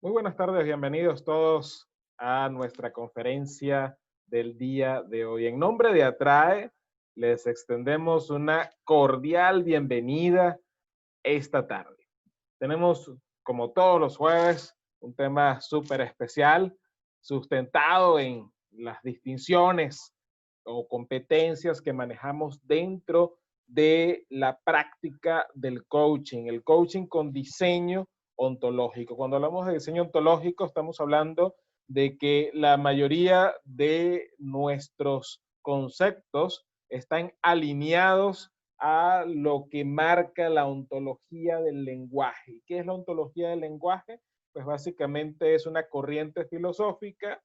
Muy buenas tardes, bienvenidos todos a nuestra conferencia del día de hoy. En nombre de Atrae, les extendemos una cordial bienvenida esta tarde. Tenemos, como todos los jueves, un tema súper especial, sustentado en las distinciones o competencias que manejamos dentro de la práctica del coaching, el coaching con diseño ontológico. Cuando hablamos de diseño ontológico, estamos hablando de que la mayoría de nuestros conceptos están alineados a lo que marca la ontología del lenguaje. ¿Qué es la ontología del lenguaje? Pues básicamente es una corriente filosófica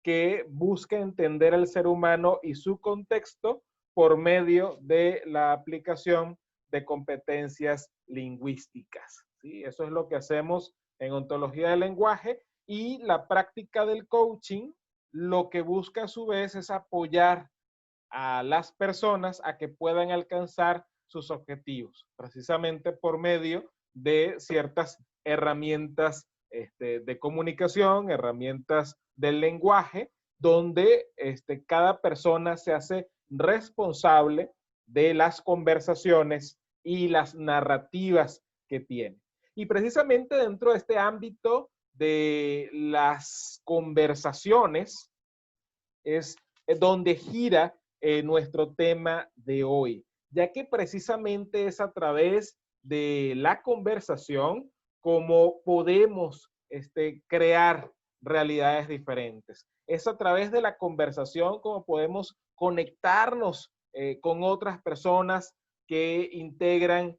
que busca entender al ser humano y su contexto por medio de la aplicación de competencias lingüísticas. ¿Sí? Eso es lo que hacemos en ontología del lenguaje, y la práctica del coaching lo que busca a su vez es apoyar a las personas a que puedan alcanzar sus objetivos, precisamente por medio de ciertas herramientas de comunicación, herramientas del lenguaje, donde cada persona se hace responsable de las conversaciones y las narrativas que tiene. Y precisamente dentro de este ámbito de las conversaciones es donde gira nuestro tema de hoy, ya que precisamente es a través de la conversación como podemos crear realidades diferentes. Es a través de la conversación como podemos conectarnos con otras personas que integran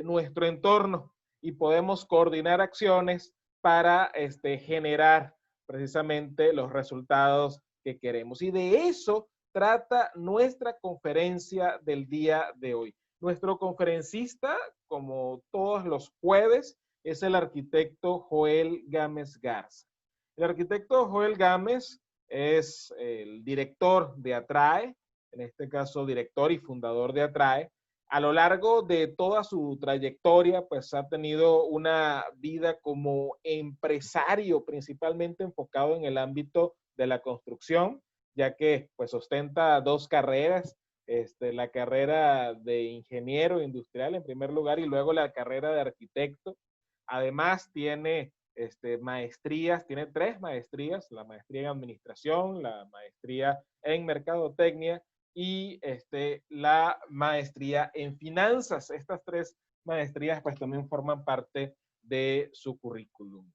nuestro entorno, y podemos coordinar acciones para generar precisamente los resultados que queremos. Y de eso trata nuestra conferencia del día de hoy. Nuestro conferencista, como todos los jueves, es el arquitecto Joel Gámez Garza. El arquitecto Joel Gámez es el director de Atrae, en este caso director y fundador de Atrae. A lo largo de toda su trayectoria, pues ha tenido una vida como empresario, principalmente enfocado en el ámbito de la construcción, ya que pues ostenta dos carreras, la carrera de ingeniero industrial en primer lugar y luego la carrera de arquitecto. Además tiene maestrías, tiene 3 maestrías, la maestría en administración, la maestría en mercadotecnia y la maestría en finanzas. Estas 3 maestrías pues también forman parte de su currículum.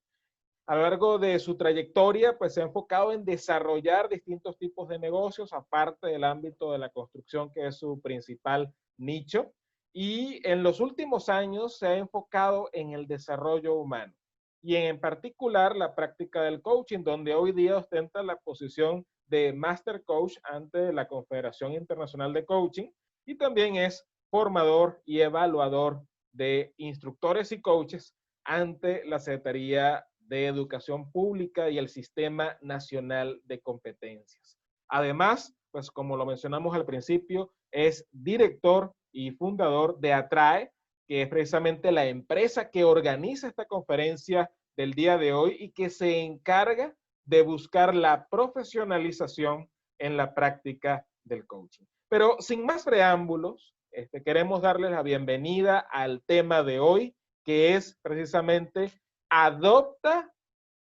A lo largo de su trayectoria, pues se ha enfocado en desarrollar distintos tipos de negocios, aparte del ámbito de la construcción, que es su principal nicho. Y en los últimos años se ha enfocado en el desarrollo humano y en particular la práctica del coaching, donde hoy día ostenta la posición de Master Coach ante la Confederación Internacional de Coaching, y también es formador y evaluador de instructores y coaches ante la Secretaría de Educación Pública y el Sistema Nacional de Competencias. Además, pues como lo mencionamos al principio, es director y fundador de Atrae, que es precisamente la empresa que organiza esta conferencia del día de hoy y que se encarga de buscar la profesionalización en la práctica del coaching. Pero sin más preámbulos, queremos darles la bienvenida al tema de hoy, que es precisamente adopta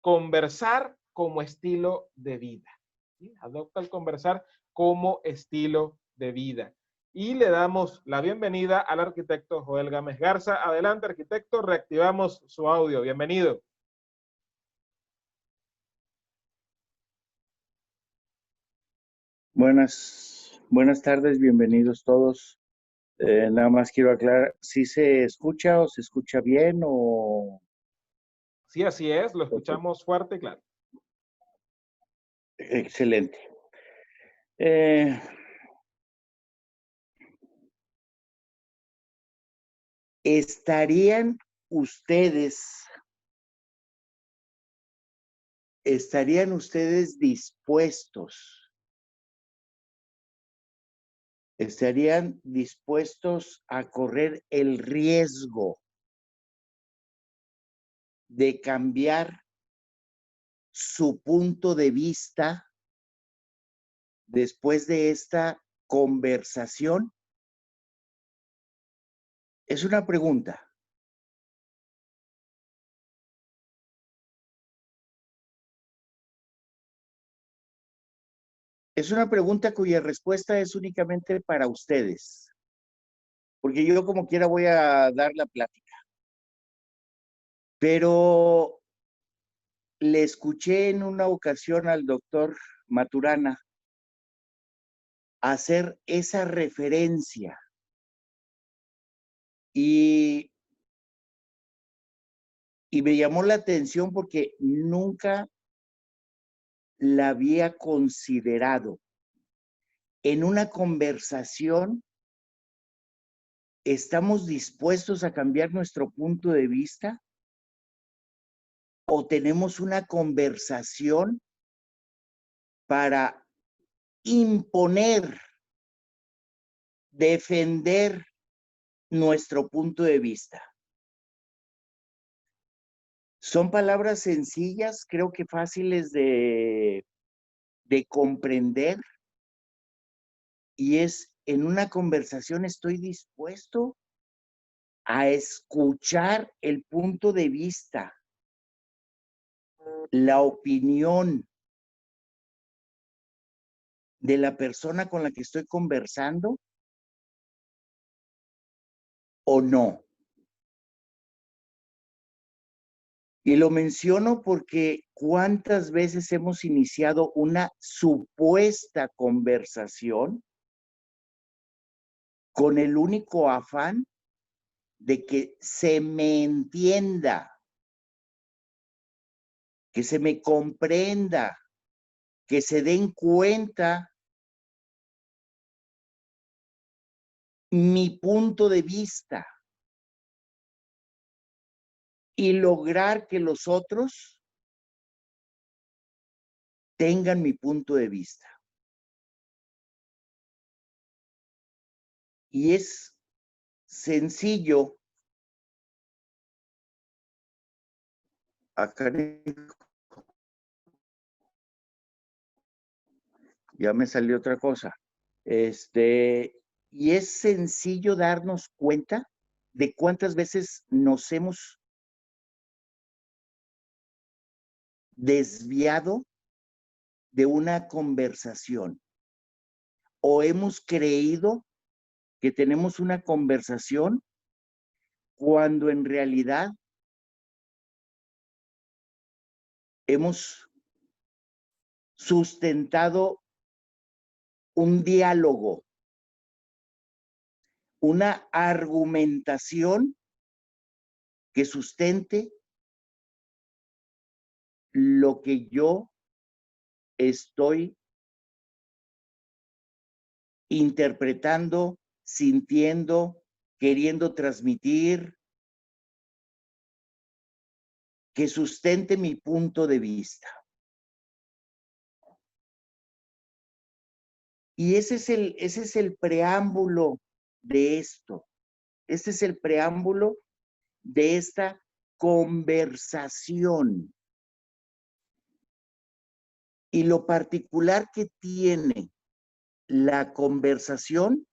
conversar como estilo de vida. ¿Sí? Adopta el conversar como estilo de vida. Y le damos la bienvenida al arquitecto Joel Gámez Garza. Adelante, arquitecto, reactivamos su audio. Bienvenido. Buenas tardes, bienvenidos todos. Nada más quiero aclarar, ¿si se escucha o se escucha bien o...? Sí, así es, lo escuchamos fuerte y claro. Excelente. ¿Estarían ustedes dispuestos a correr el riesgo de cambiar su punto de vista después de esta conversación? Es una pregunta. Es una pregunta cuya respuesta es únicamente para ustedes, porque yo como quiera voy a dar la plática. Pero le escuché en una ocasión al doctor Maturana hacer esa referencia y me llamó la atención porque nunca la había considerado. En una conversación, ¿estamos dispuestos a cambiar nuestro punto de vista? ¿O tenemos una conversación para imponer, defender nuestro punto de vista? Son palabras sencillas, creo que fáciles de comprender, y es: en una conversación estoy dispuesto a escuchar el punto de vista, la opinión de la persona con la que estoy conversando, o no. Y lo menciono porque ¿cuántas veces hemos iniciado una supuesta conversación con el único afán de que se me entienda, que se me comprenda, que se den cuenta mi punto de vista y lograr que los otros tengan mi punto de vista? Y es sencillo. Acá ya me salió otra cosa. Y es sencillo darnos cuenta de cuántas veces nos hemos desviado de una conversación o hemos creído que tenemos una conversación cuando en realidad hemos sustentado un diálogo, una argumentación que sustente lo que yo estoy interpretando, sintiendo, queriendo transmitir, que sustente mi punto de vista. Y ese es el preámbulo de esto. Este es el preámbulo de esta conversación. Y lo particular que tiene la conversación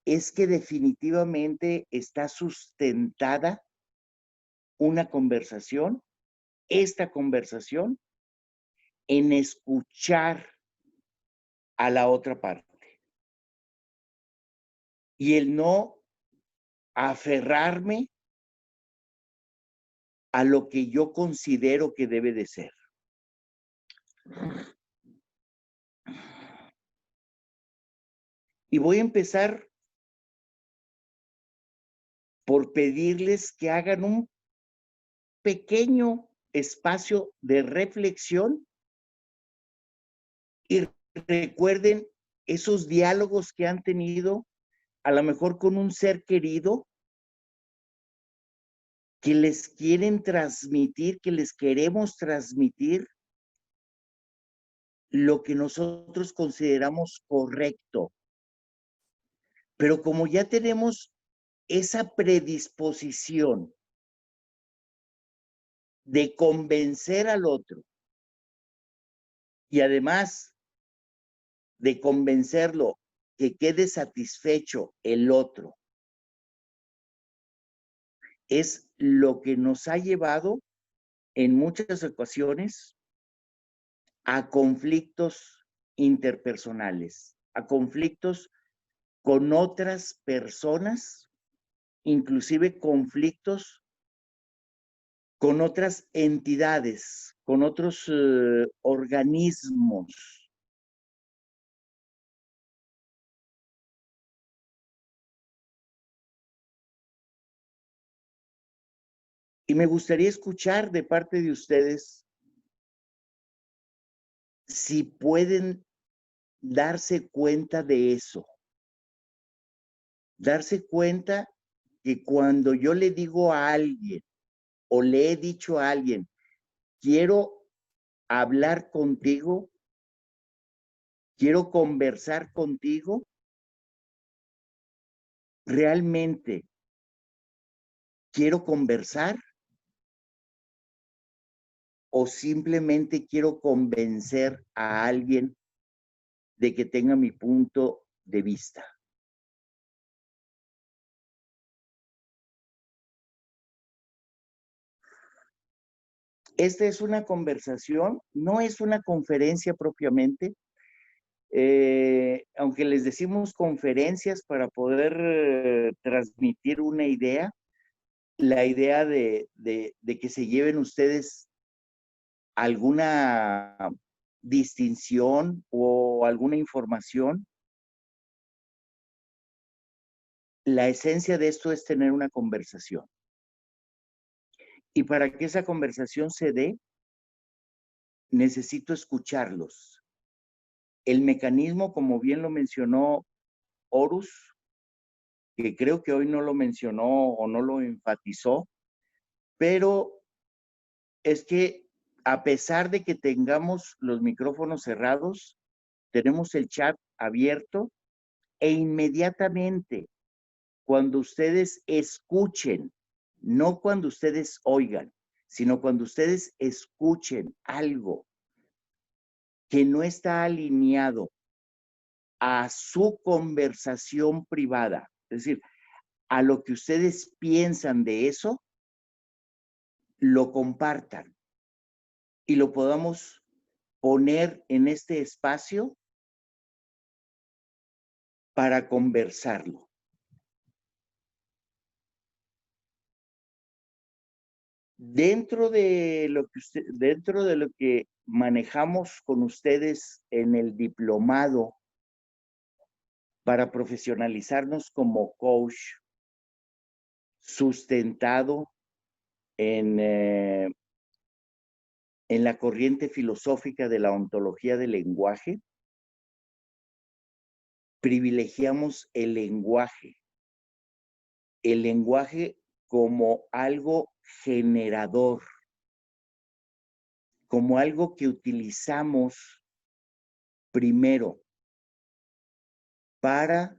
es que definitivamente está sustentada una conversación, esta conversación, en escuchar a la otra parte. Y el no aferrarme a lo que yo considero que debe de ser. Y voy a empezar por pedirles que hagan un pequeño espacio de reflexión y recuerden esos diálogos que han tenido, a lo mejor con un ser querido, que les quieren transmitir, que les queremos transmitir lo que nosotros consideramos correcto. Pero como ya tenemos esa predisposición de convencer al otro y además de convencerlo que quede satisfecho el otro, es lo que nos ha llevado en muchas ocasiones a conflictos interpersonales, a conflictos con otras personas, inclusive conflictos con otras entidades, con otros organismos. Y me gustaría escuchar de parte de ustedes si pueden darse cuenta de eso. Darse cuenta que cuando yo le digo a alguien o le he dicho a alguien, quiero hablar contigo, quiero conversar contigo, realmente quiero conversar o simplemente quiero convencer a alguien de que tenga mi punto de vista. Esta es una conversación, no es una conferencia propiamente, aunque les decimos conferencias para poder transmitir una idea, la idea de que se lleven ustedes alguna distinción o alguna información. La esencia de esto es tener una conversación. Y para que esa conversación se dé, necesito escucharlos. El mecanismo, como bien lo mencionó Horus, que creo que hoy no lo mencionó o no lo enfatizó, pero es que a pesar de que tengamos los micrófonos cerrados, tenemos el chat abierto e inmediatamente cuando ustedes escuchen, no cuando ustedes oigan, sino cuando ustedes escuchen algo que no está alineado a su conversación privada, es decir, a lo que ustedes piensan de eso, lo compartan y lo podamos poner en este espacio para conversarlo. Dentro de lo que manejamos con ustedes en el diplomado para profesionalizarnos como coach, sustentado en la corriente filosófica de la ontología del lenguaje, privilegiamos el lenguaje como algo generador, como algo que utilizamos primero para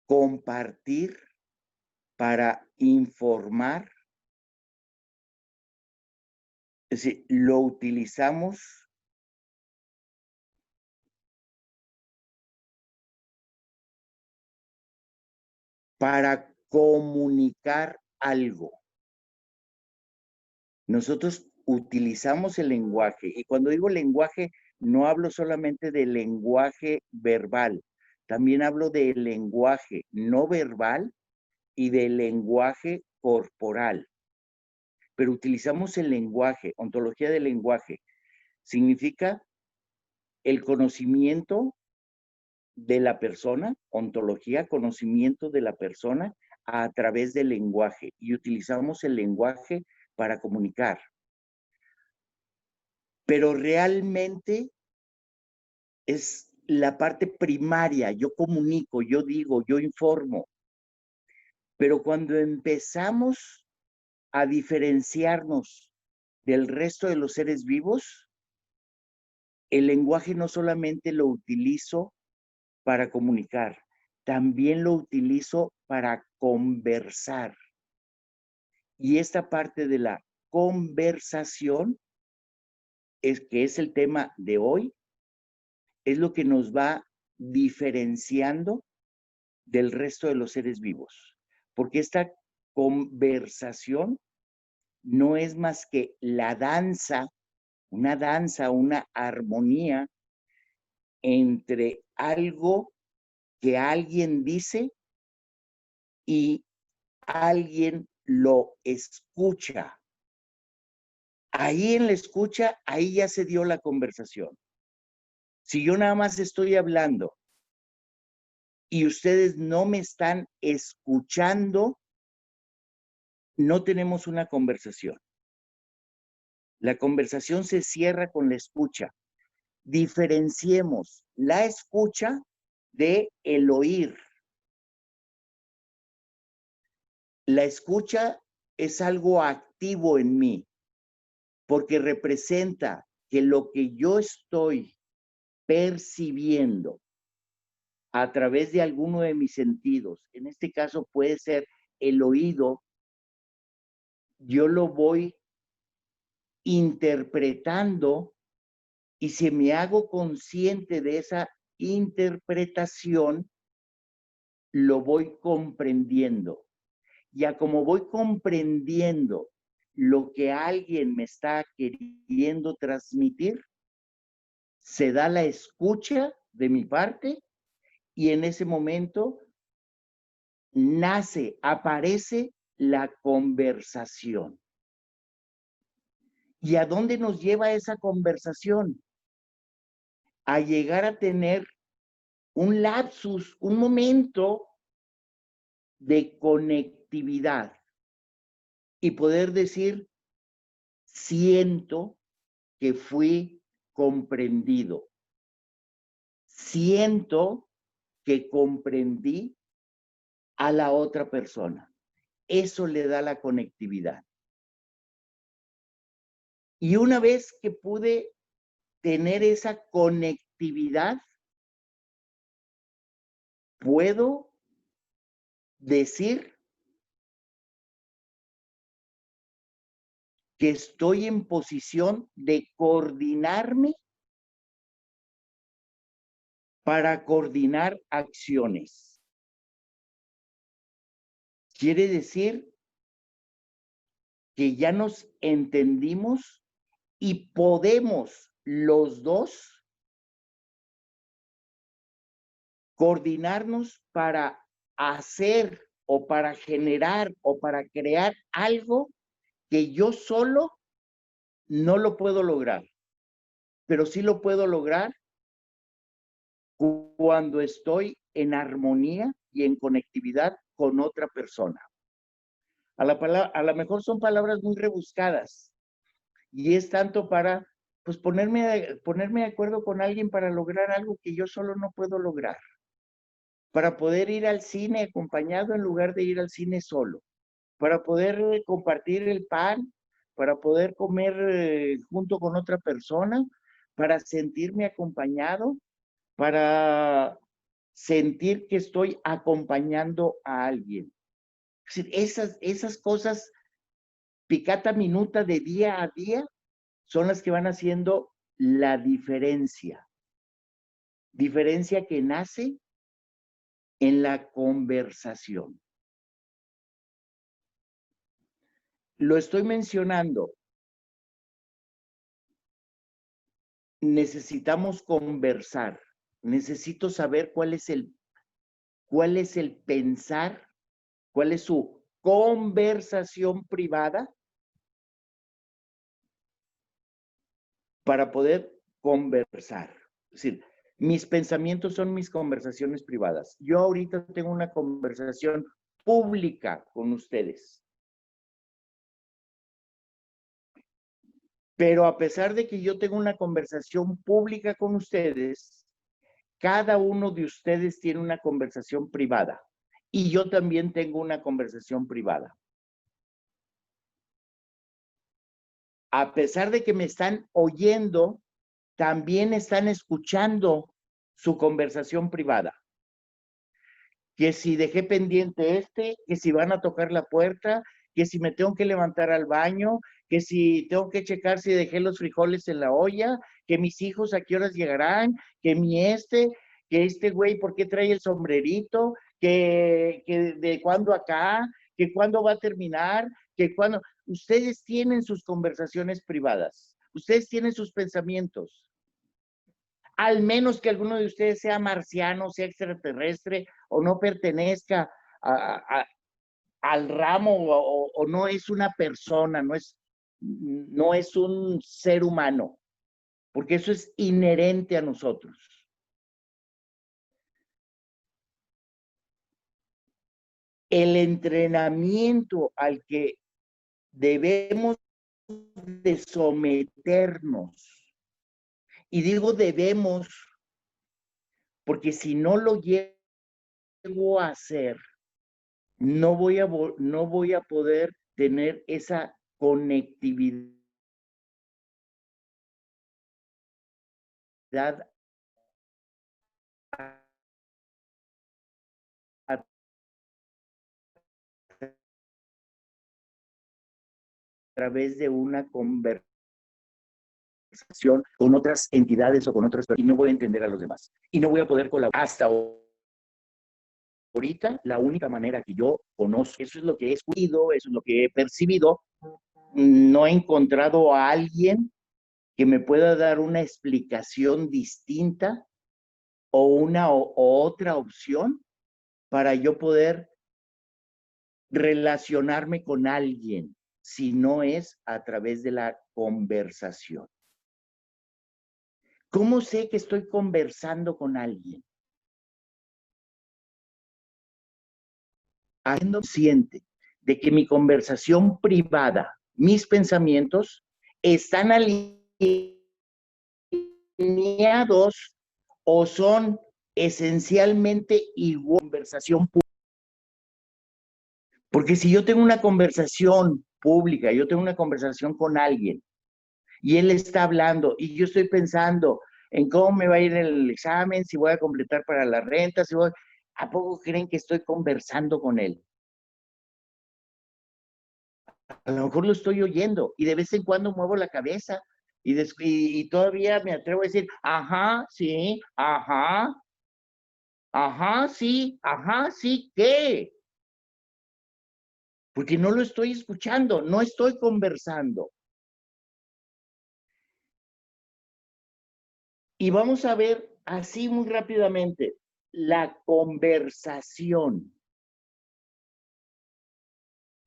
compartir, para informar, es decir, lo utilizamos para comunicar algo. Nosotros utilizamos el lenguaje, y cuando digo lenguaje, no hablo solamente del lenguaje verbal, también hablo del lenguaje no verbal y del lenguaje corporal. Pero utilizamos el lenguaje, ontología del lenguaje. Significa el conocimiento de la persona, ontología, conocimiento de la persona a través del lenguaje. Y utilizamos el lenguaje para comunicar. Pero realmente es la parte primaria. Yo comunico, yo digo, yo informo. Pero cuando empezamos a diferenciarnos del resto de los seres vivos, el lenguaje no solamente lo utilizo para comunicar, también lo utilizo para conversar. Y esta parte de la conversación, que es el tema de hoy, es lo que nos va diferenciando del resto de los seres vivos. Porque esta conversación no es más que la danza, una armonía entre algo que alguien dice y alguien lo escucha. Ahí en la escucha, ahí ya se dio la conversación. Si yo nada más estoy hablando y ustedes no me están escuchando, no tenemos una conversación. La conversación se cierra con la escucha. Diferenciemos la escucha de el oír. La escucha es algo activo en mí, porque representa que lo que yo estoy percibiendo a través de alguno de mis sentidos, en este caso puede ser el oído, yo lo voy interpretando, y si me hago consciente de esa interpretación, lo voy comprendiendo. Ya como voy comprendiendo lo que alguien me está queriendo transmitir, se da la escucha de mi parte y en ese momento nace, aparece la conversación. ¿Y a dónde nos lleva esa conversación? A llegar a tener un lapsus, un momento de conectividad y poder decir, siento que fui comprendido. Siento que comprendí a la otra persona. Eso le da la conectividad. Y una vez que pude tener esa conectividad, puedo decir que estoy en posición de coordinarme para coordinar acciones. Quiere decir que ya nos entendimos y podemos los dos coordinarnos para hacer o para generar o para crear algo que yo solo no lo puedo lograr, pero sí lo puedo lograr cuando estoy en armonía y en conectividad con otra persona. A lo mejor son palabras muy rebuscadas y es tanto para pues ponerme de acuerdo con alguien para lograr algo que yo solo no puedo lograr, para poder ir al cine acompañado en lugar de ir al cine solo, para poder compartir el pan, para poder comer junto con otra persona, para sentirme acompañado, para sentir que estoy acompañando a alguien. Esas cosas, picata minuta de día a día, son las que van haciendo la diferencia. Diferencia que nace en la conversación. Lo estoy mencionando. Necesitamos conversar. Necesito saber cuál es el pensar, cuál es su conversación privada para poder conversar. Es decir, mis pensamientos son mis conversaciones privadas. Yo ahorita tengo una conversación pública con ustedes. Pero a pesar de que yo tengo una conversación pública con ustedes, cada uno de ustedes tiene una conversación privada. Y yo también tengo una conversación privada. A pesar de que me están oyendo, también están escuchando su conversación privada. Que si dejé pendiente que si van a tocar la puerta, que si me tengo que levantar al baño, que si tengo que checar si dejé los frijoles en la olla, que mis hijos a qué horas llegarán, que que este güey, ¿por qué trae el sombrerito? Que de cuándo acá, que cuándo va a terminar, que cuándo... Ustedes tienen sus conversaciones privadas, ustedes tienen sus pensamientos. Al menos que alguno de ustedes sea marciano, sea extraterrestre, o no pertenezca al ramo, o no es una persona, no es un ser humano, porque eso es inherente a nosotros. El entrenamiento al que debemos de someternos, y digo debemos, porque si no lo llego a hacer, no voy a poder tener esa conectividad a través de una conversación con otras entidades o con otras personas, y no voy a entender a los demás y no voy a poder colaborar. Hasta ahorita, la única manera que yo conozco, eso es lo que he escuchado, eso es lo que he percibido, no he encontrado a alguien que me pueda dar una explicación distinta o una o otra opción para yo poder relacionarme con alguien, si no es a través de la conversación. ¿Cómo sé que estoy conversando con alguien? Siendo consciente de que mi conversación privada, mis pensamientos, están alineados o son esencialmente igual conversación pública. Porque si yo tengo una conversación pública, yo tengo una conversación con alguien y él está hablando y yo estoy pensando en cómo me va a ir el examen, si voy a completar para la renta, ¿a poco creen que estoy conversando con él? A lo mejor lo estoy oyendo y de vez en cuando muevo la cabeza y todavía me atrevo a decir, ajá, sí, ajá, sí, ¿qué? Porque no lo estoy escuchando, no estoy conversando. Y vamos a ver así muy rápidamente la conversación.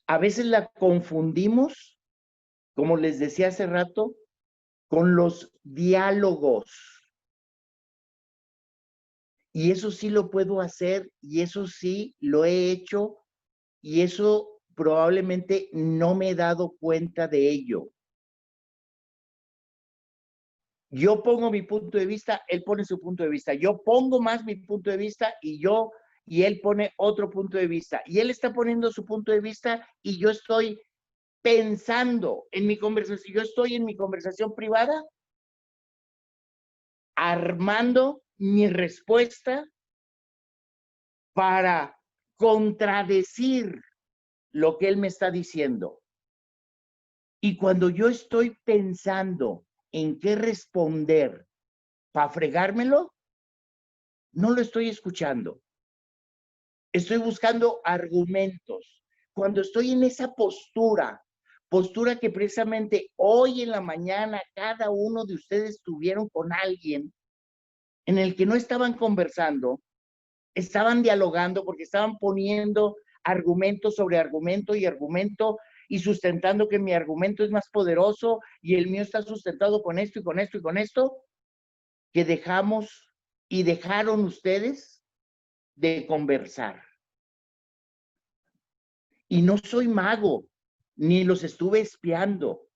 A veces la confundimos, como les decía hace rato, con los diálogos. Y eso sí lo puedo hacer, y eso sí lo he hecho, y eso probablemente no me he dado cuenta de ello. Yo pongo mi punto de vista, él pone su punto de vista. Yo pongo más mi punto de vista y él pone otro punto de vista. Y él está poniendo su punto de vista y yo estoy pensando en mi conversación. Yo estoy en mi conversación privada armando mi respuesta para contradecir lo que él me está diciendo. Y cuando yo estoy pensando en qué responder para fregármelo, no lo estoy escuchando. Estoy buscando argumentos. Cuando estoy en esa postura, Postura que precisamente hoy en la mañana cada uno de ustedes tuvieron con alguien en el que no estaban conversando, estaban dialogando porque estaban poniendo argumento sobre argumento y sustentando que mi argumento es más poderoso y el mío está sustentado con esto y con esto y con esto, que dejamos y dejaron ustedes de conversar. Y no soy mago, ni los estuve espiando,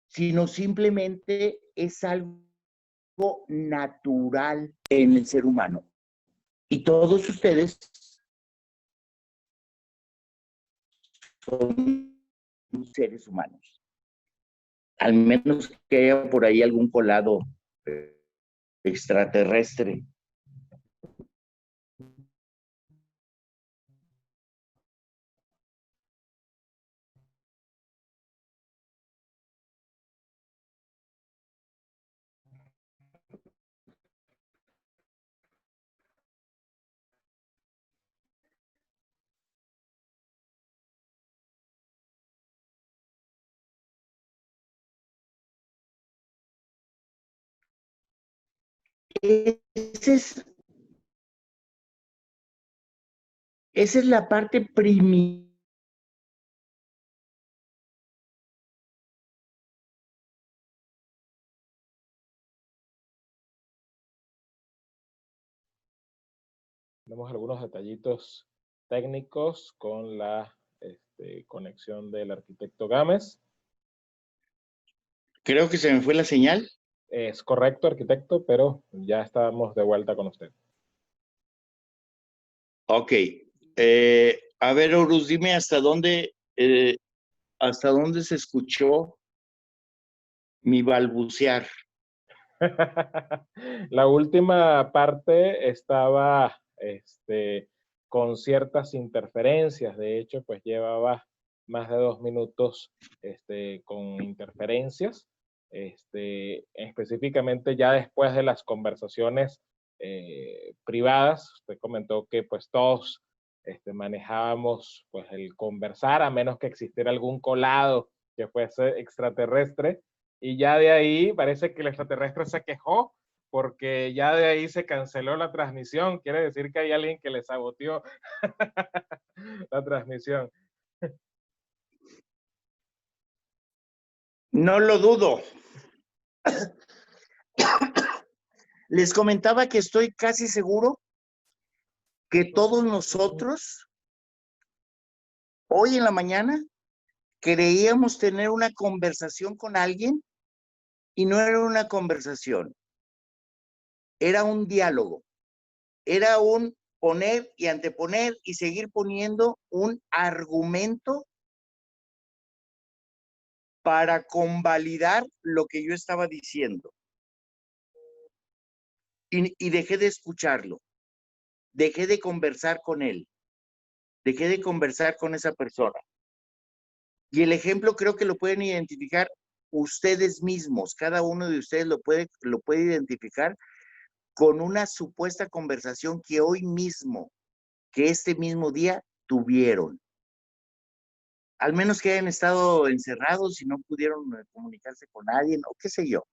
sino simplemente es algo natural en el ser humano. Y todos ustedes son seres humanos. Al menos que haya por ahí algún colado extraterrestre. Esa es la parte primitiva. Tenemos algunos detallitos técnicos con la conexión del arquitecto Gámez. Creo que se me fue la señal. Es correcto, arquitecto, pero ya estamos de vuelta con usted. Ok. A ver, Horus, dime hasta dónde se escuchó mi balbucear. La última parte estaba con ciertas interferencias. De hecho, pues llevaba más de 2 minutos con interferencias. Específicamente ya después de las conversaciones privadas, usted comentó que pues todos manejábamos pues el conversar, a menos que existiera algún colado que fuese extraterrestre. Y ya de ahí parece que el extraterrestre se quejó porque ya de ahí se canceló la transmisión. Quiere decir que hay alguien que le saboteó la transmisión. No lo dudo. Les comentaba que estoy casi seguro que todos nosotros, hoy en la mañana, creíamos tener una conversación con alguien y no era una conversación, era un diálogo, era un poner y anteponer y seguir poniendo un argumento para convalidar lo que yo estaba diciendo. Y dejé de escucharlo, dejé de conversar con él, dejé de conversar con esa persona. Y el ejemplo creo que lo pueden identificar ustedes mismos, cada uno de ustedes lo puede identificar con una supuesta conversación que hoy mismo, que este mismo día tuvieron. Al menos que hayan estado encerrados y no pudieron comunicarse con alguien, o qué sé yo.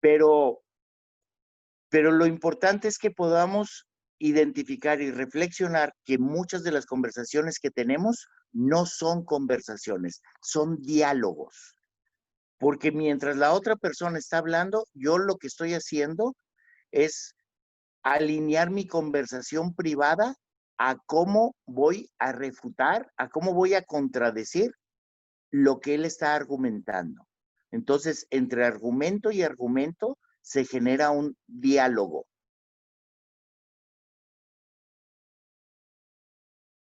Pero lo importante es que podamos identificar y reflexionar que muchas de las conversaciones que tenemos no son conversaciones, son diálogos. Porque mientras la otra persona está hablando, yo lo que estoy haciendo es alinear mi conversación privada a cómo voy a refutar, a cómo voy a contradecir lo que él está argumentando. Entonces, entre argumento y argumento se genera un diálogo.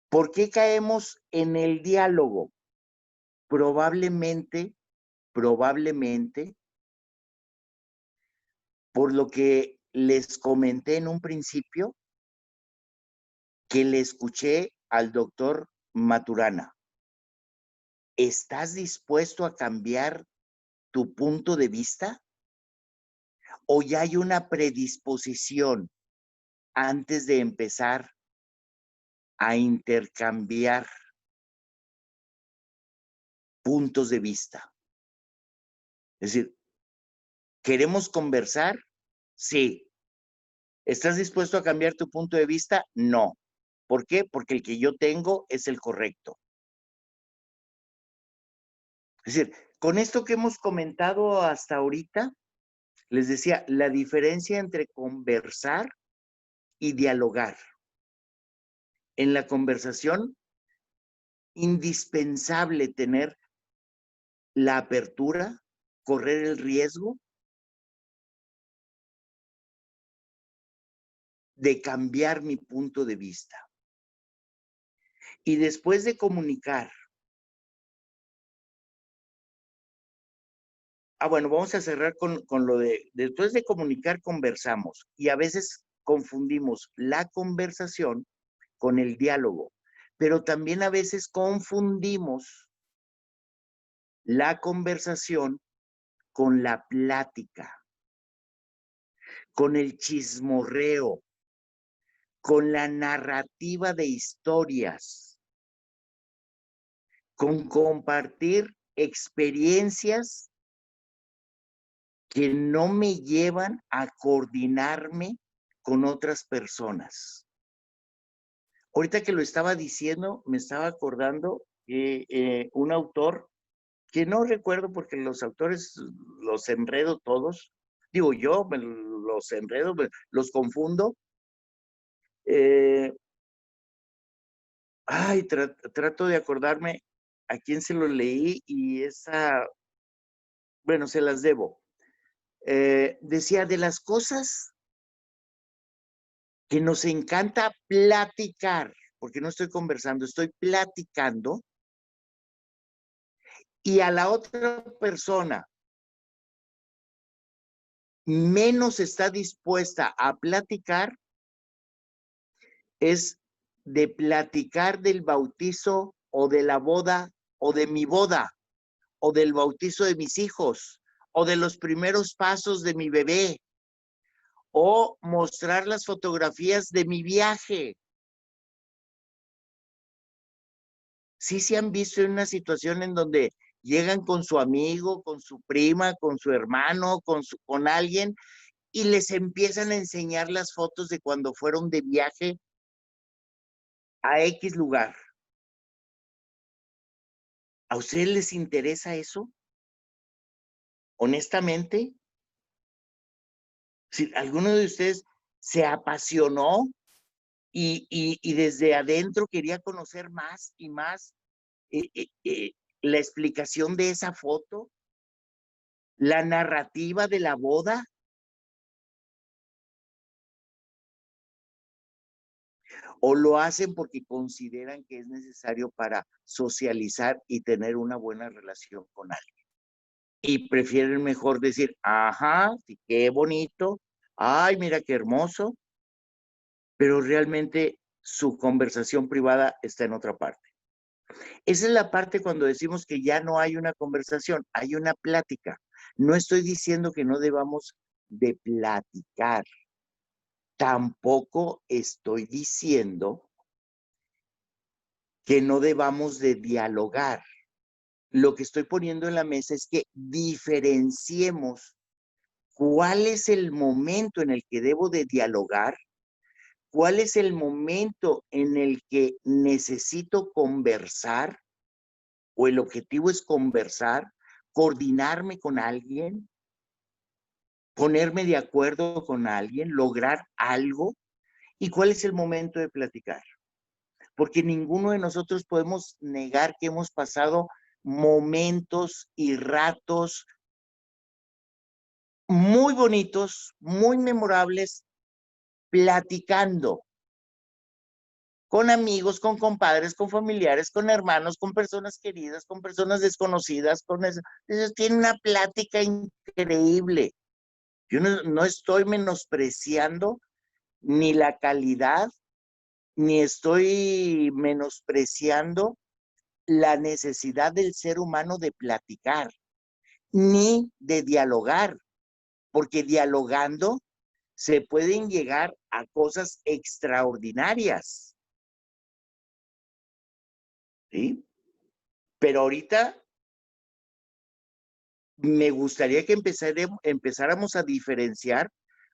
¿Por qué caemos en el diálogo? Probablemente, por lo que les comenté en un principio, que le escuché al doctor Maturana. ¿Estás dispuesto a cambiar tu punto de vista? ¿O ya hay una predisposición antes de empezar a intercambiar puntos de vista. Es decir, ¿queremos conversar? Sí. ¿Estás dispuesto a cambiar tu punto de vista? No. ¿Por qué? Porque el que yo tengo es el correcto. Es decir, con esto que hemos comentado hasta ahorita, les decía, la diferencia entre conversar y dialogar. En la conversación, indispensable tener la apertura, correr el riesgo de cambiar mi punto de vista. Y después de comunicar, bueno, vamos a cerrar con lo de, después de comunicar, conversamos. Y a veces confundimos la conversación con el diálogo, pero también a veces confundimos la conversación con la plática, con el chismorreo, con la narrativa de historias, con compartir experiencias que no me llevan a coordinarme con otras personas. Ahorita que lo estaba diciendo, me estaba acordando que un autor, que no recuerdo porque los autores los enredo todos, digo yo, los enredo, los confundo. Trato de acordarme a quién se lo leí y bueno, se las debo. Decía, de las cosas que nos encanta platicar, porque no estoy conversando, estoy platicando, y a la otra persona menos está dispuesta a platicar, es de platicar del bautizo o de la boda o de mi boda o del bautizo de mis hijos o de los primeros pasos de mi bebé o mostrar las fotografías de mi viaje. Sí se han visto en una situación en donde llegan con su amigo, con su prima, con su hermano, con alguien, y les empiezan a enseñar las fotos de cuando fueron de viaje a X lugar. ¿A ustedes les interesa eso? Honestamente, si alguno de ustedes se apasionó y desde adentro quería conocer más y más la explicación de esa foto, la narrativa de la boda, o lo hacen porque consideran que es necesario para socializar y tener una buena relación con alguien. Y prefieren mejor decir, ajá, sí, qué bonito, ay, mira qué hermoso, pero realmente su conversación privada está en otra parte. Esa es la parte cuando decimos que ya no hay una conversación, hay una plática. No estoy diciendo que no debamos de platicar. Tampoco estoy diciendo que no debamos de dialogar. Lo que estoy poniendo en la mesa es que diferenciemos cuál es el momento en el que debo de dialogar, cuál es el momento en el que necesito conversar o el objetivo es conversar, coordinarme con alguien, ponerme de acuerdo con alguien, lograr algo, y cuál es el momento de platicar. Porque ninguno de nosotros podemos negar que hemos pasado momentos y ratos muy bonitos, muy memorables, platicando con amigos, con compadres, con familiares, con hermanos, con personas queridas, con personas desconocidas, con eso. Entonces, tiene una plática increíble. Yo no estoy menospreciando ni la calidad, ni estoy menospreciando la necesidad del ser humano de platicar, ni de dialogar, porque dialogando se pueden llegar a cosas extraordinarias, ¿sí? Pero ahorita me gustaría que empezáramos a diferenciar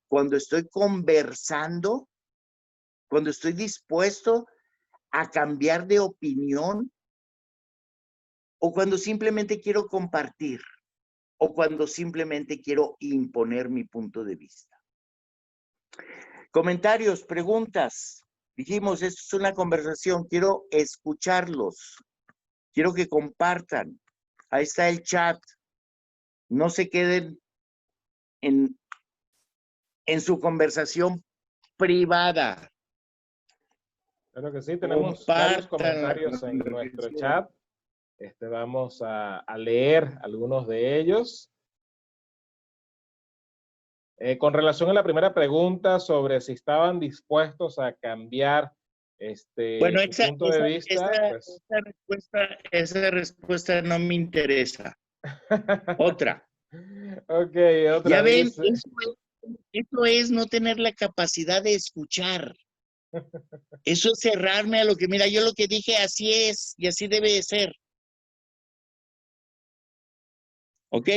cuando estoy conversando, cuando estoy dispuesto a cambiar de opinión, o cuando simplemente quiero compartir, o cuando simplemente quiero imponer mi punto de vista. Comentarios, preguntas. Dijimos, esto es una conversación, quiero escucharlos, quiero que compartan. Ahí está el chat. No se queden en su conversación privada. Claro que sí, tenemos varios comentarios en nuestro chat. Vamos a leer algunos de ellos. Con relación a la primera pregunta sobre si estaban dispuestos a cambiar bueno, su punto de vista, pues... esa respuesta no me interesa. Otra. Ok, otra. Ya ven, eso es no tener la capacidad de escuchar. Eso es cerrarme a lo que, mira, yo lo que dije así es y así debe de ser. ¿Ok?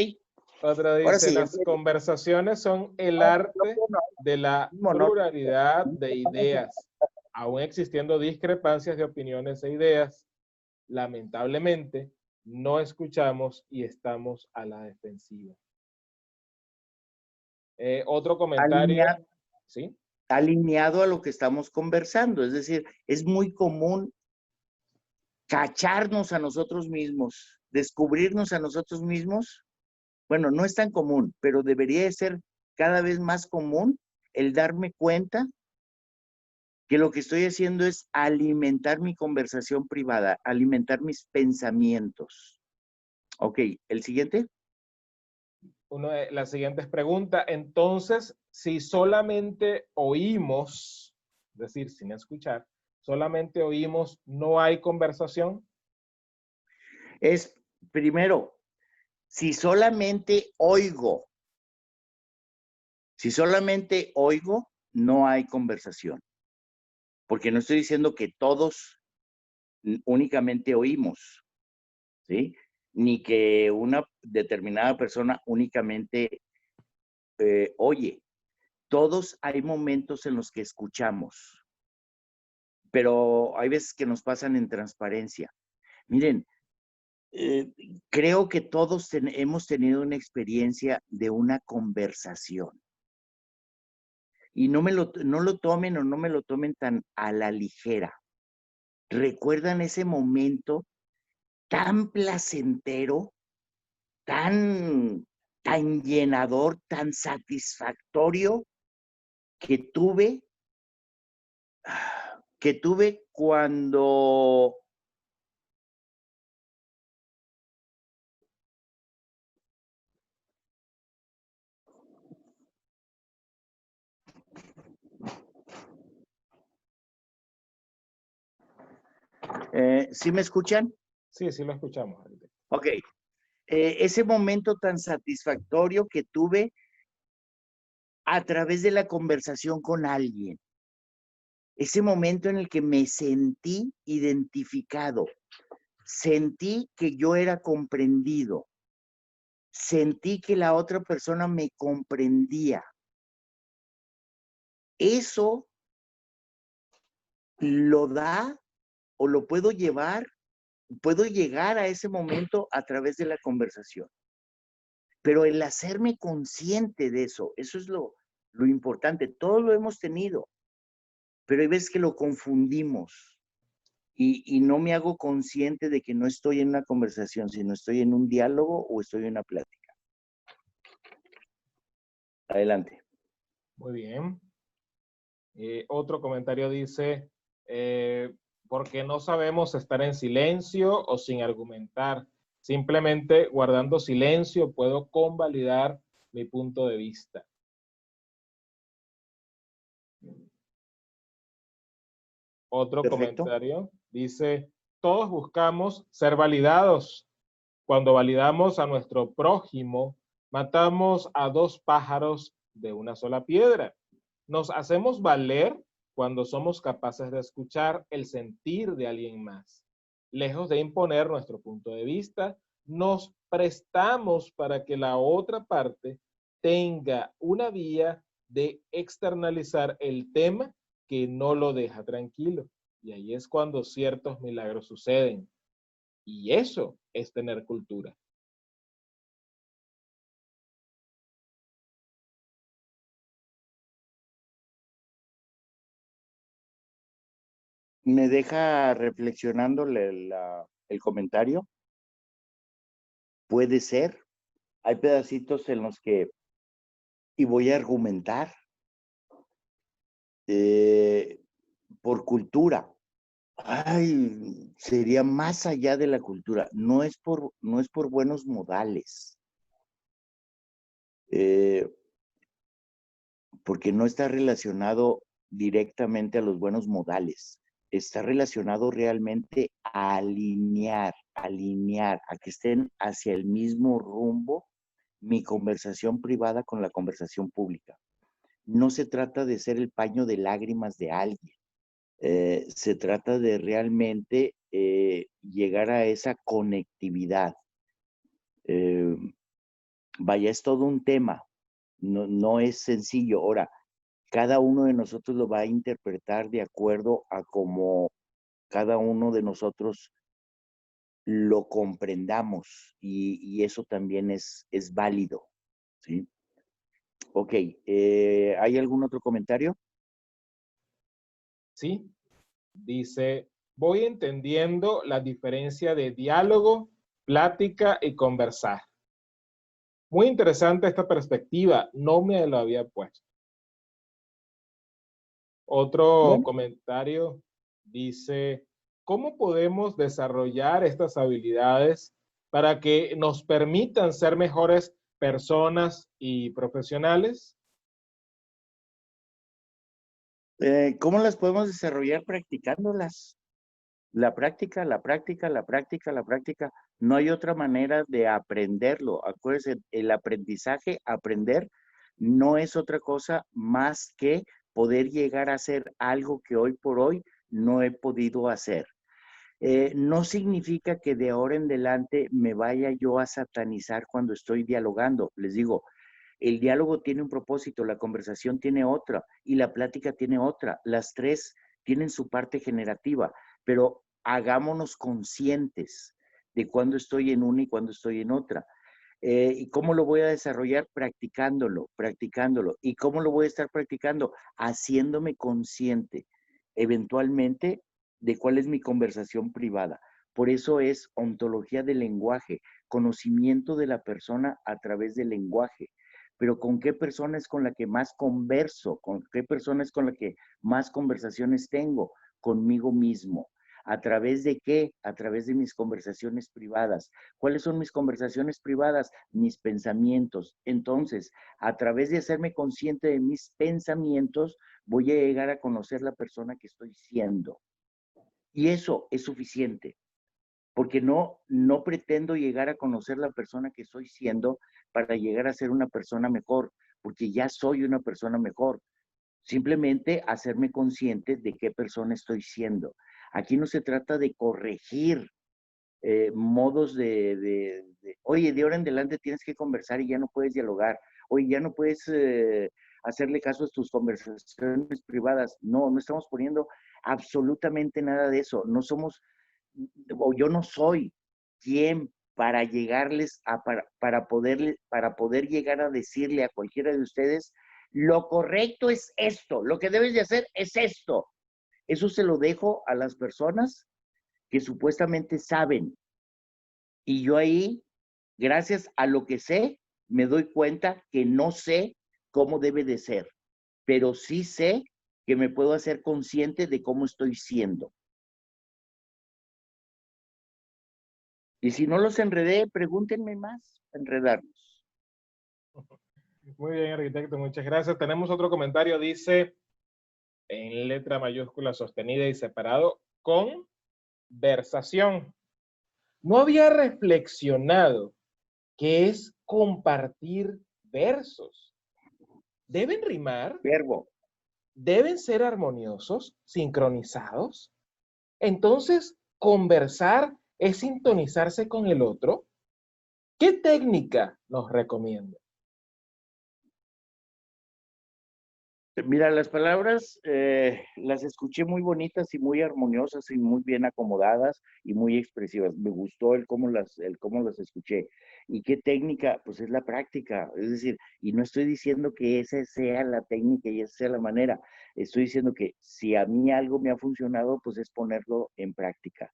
Otra dice, las conversaciones son el arte de la pluralidad de ideas, aún existiendo discrepancias de opiniones e ideas. Lamentablemente, no escuchamos y estamos a la defensiva. Otro comentario. ¿Sí? Alineado a lo que estamos conversando. Es decir, es muy común cacharnos a nosotros mismos, descubrirnos a nosotros mismos. Bueno, no es tan común, pero debería de ser cada vez más común el darme cuenta que lo que estoy haciendo es alimentar mi conversación privada, alimentar mis pensamientos. Ok, ¿el siguiente? La siguiente pregunta. Entonces, si solamente oímos, es decir, sin escuchar, solamente oímos, ¿no hay conversación? Es, primero, si solamente oigo, no hay conversación. Porque no estoy diciendo que todos únicamente oímos, ¿sí? Ni que una determinada persona únicamente oye. Todos hay momentos en los que escuchamos, pero hay veces que nos pasan en transparencia. Miren, creo que todos hemos tenido una experiencia de una conversación. Y no lo tomen o no me lo tomen tan a la ligera. ¿Recuerdan ese momento tan placentero, tan llenador, tan satisfactorio que tuve cuando ¿sí me escuchan? Sí, sí lo escuchamos. Ok. Ese momento tan satisfactorio que tuve a través de la conversación con alguien. Ese momento en el que me sentí identificado. Sentí que yo era comprendido. Sentí que la otra persona me comprendía. Eso lo da o lo puedo llevar, puedo llegar a ese momento a través de la conversación. Pero el hacerme consciente de eso es lo importante. Todos lo hemos tenido, pero hay veces que lo confundimos y no me hago consciente de que no estoy en una conversación, sino estoy en un diálogo o estoy en una plática. Adelante. Muy bien. Otro comentario dice, porque no sabemos estar en silencio o sin argumentar. Simplemente guardando silencio puedo convalidar mi punto de vista. Otro Perfecto. comentario dice, todos buscamos ser validados. Cuando validamos a nuestro prójimo, matamos a dos pájaros de una sola piedra. Nos hacemos valer cuando somos capaces de escuchar el sentir de alguien más. Lejos de imponer nuestro punto de vista, nos prestamos para que la otra parte tenga una vía de externalizar el tema que no lo deja tranquilo. Y ahí es cuando ciertos milagros suceden. Y eso es tener cultura. Me deja reflexionando el comentario. Puede ser. Hay pedacitos en los que, y voy a argumentar, por cultura. Ay, sería más allá de la cultura. No es por buenos modales. Porque no está relacionado directamente a los buenos modales. Está relacionado realmente a alinear, a que estén hacia el mismo rumbo mi conversación privada con la conversación pública. No se trata de ser el paño de lágrimas de alguien. Se trata de realmente llegar a esa conectividad. Vaya, es todo un tema. No es sencillo. Ahora, cada uno de nosotros lo va a interpretar de acuerdo a cómo cada uno de nosotros lo comprendamos y eso también es válido, ¿sí? Ok, ¿hay algún otro comentario? ¿Sí? Dice, voy entendiendo la diferencia de diálogo, plática y conversar. Muy interesante esta perspectiva, no me lo había puesto. Otro Bueno, comentario dice, ¿cómo podemos desarrollar estas habilidades para que nos permitan ser mejores personas y profesionales? ¿cómo las podemos desarrollar? Practicándolas. La práctica, la práctica, la práctica, la práctica. No hay otra manera de aprenderlo. Acuérdense, el aprendizaje, aprender, no es otra cosa más que poder llegar a hacer algo que hoy por hoy no he podido hacer. No significa que de ahora en adelante me vaya yo a satanizar cuando estoy dialogando. Les digo, el diálogo tiene un propósito, la conversación tiene otra y la plática tiene otra. Las tres tienen su parte generativa, pero hagámonos conscientes de cuándo estoy en una y cuándo estoy en otra. ¿Y cómo lo voy a desarrollar? Practicándolo, practicándolo. ¿Y cómo lo voy a estar practicando? Haciéndome consciente, eventualmente, de cuál es mi conversación privada. Por eso es ontología del lenguaje, conocimiento de la persona a través del lenguaje. Pero ¿con qué persona es con la que más converso? ¿Con qué persona es con la que más conversaciones tengo? Conmigo mismo. ¿A través de qué? A través de mis conversaciones privadas. ¿Cuáles son mis conversaciones privadas? Mis pensamientos. Entonces, a través de hacerme consciente de mis pensamientos, voy a llegar a conocer la persona que estoy siendo. Y eso es suficiente, porque no pretendo llegar a conocer la persona que estoy siendo para llegar a ser una persona mejor, porque ya soy una persona mejor. Simplemente hacerme consciente de qué persona estoy siendo. Aquí no se trata de corregir modos oye, de ahora en adelante tienes que conversar y ya no puedes dialogar. Oye, ya no puedes hacerle caso a tus conversaciones privadas. No, no estamos poniendo absolutamente nada de eso. No somos, o yo no soy quien para llegarles a, para poder llegar a decirle a cualquiera de ustedes, lo correcto es esto, lo que debes de hacer es esto. Eso se lo dejo a las personas que supuestamente saben. Y yo ahí, gracias a lo que sé, me doy cuenta que no sé cómo debe de ser, pero sí sé que me puedo hacer consciente de cómo estoy siendo. Y si no los enredé, pregúntenme más, enredarlos. Muy bien, arquitecto, muchas gracias. Tenemos otro comentario, dice, en letra mayúscula sostenida y separado, conversación. No había reflexionado que es compartir versos. ¿Deben rimar? Verbo. ¿Deben ser armoniosos, sincronizados? Entonces, conversar es sintonizarse con el otro. ¿Qué técnica nos recomienda? Mira, las palabras las escuché muy bonitas y muy armoniosas y muy bien acomodadas y muy expresivas. Me gustó el cómo las escuché. ¿Y qué técnica? Pues es la práctica. Es decir, y no estoy diciendo que esa sea la técnica y esa sea la manera. Estoy diciendo que si a mí algo me ha funcionado, pues es ponerlo en práctica.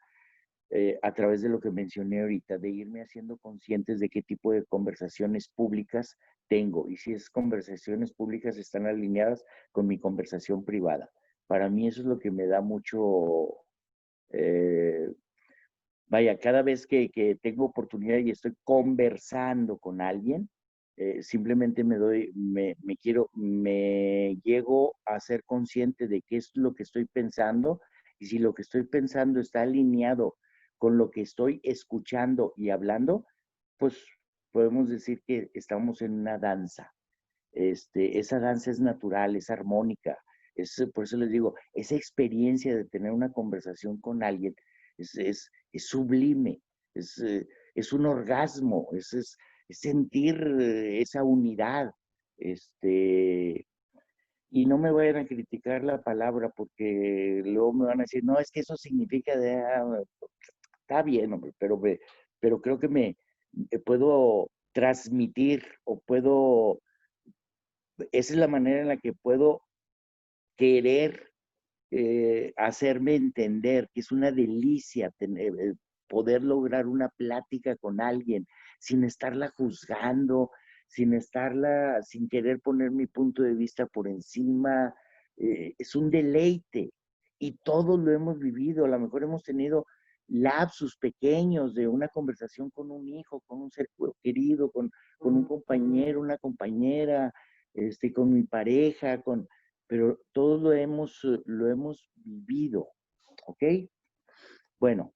A través de lo que mencioné ahorita, de irme haciendo conscientes de qué tipo de conversaciones públicas tengo y si esas conversaciones públicas están alineadas con mi conversación privada. Para mí eso es lo que me da mucho, eh, vaya, cada vez que tengo oportunidad y estoy conversando con alguien, simplemente me llego a ser consciente de qué es lo que estoy pensando y si lo que estoy pensando está alineado con lo que estoy escuchando y hablando, pues podemos decir que estamos en una danza. Esa danza es natural, es armónica. Por eso les digo, esa experiencia de tener una conversación con alguien es sublime, es un orgasmo, es sentir esa unidad. Este, y no me vayan a criticar la palabra porque luego me van a decir, no, es que eso significa está bien, hombre, pero creo que me puedo transmitir o esa es la manera en la que puedo querer hacerme entender, que es una delicia poder lograr una plática con alguien sin estarla juzgando, sin querer poner mi punto de vista por encima. Es un deleite y todos lo hemos vivido. A lo mejor hemos tenido lapsus pequeños de una conversación con un hijo, con un ser querido, con un compañero, una compañera, con mi pareja, pero todos lo hemos vivido, ¿ok? Bueno,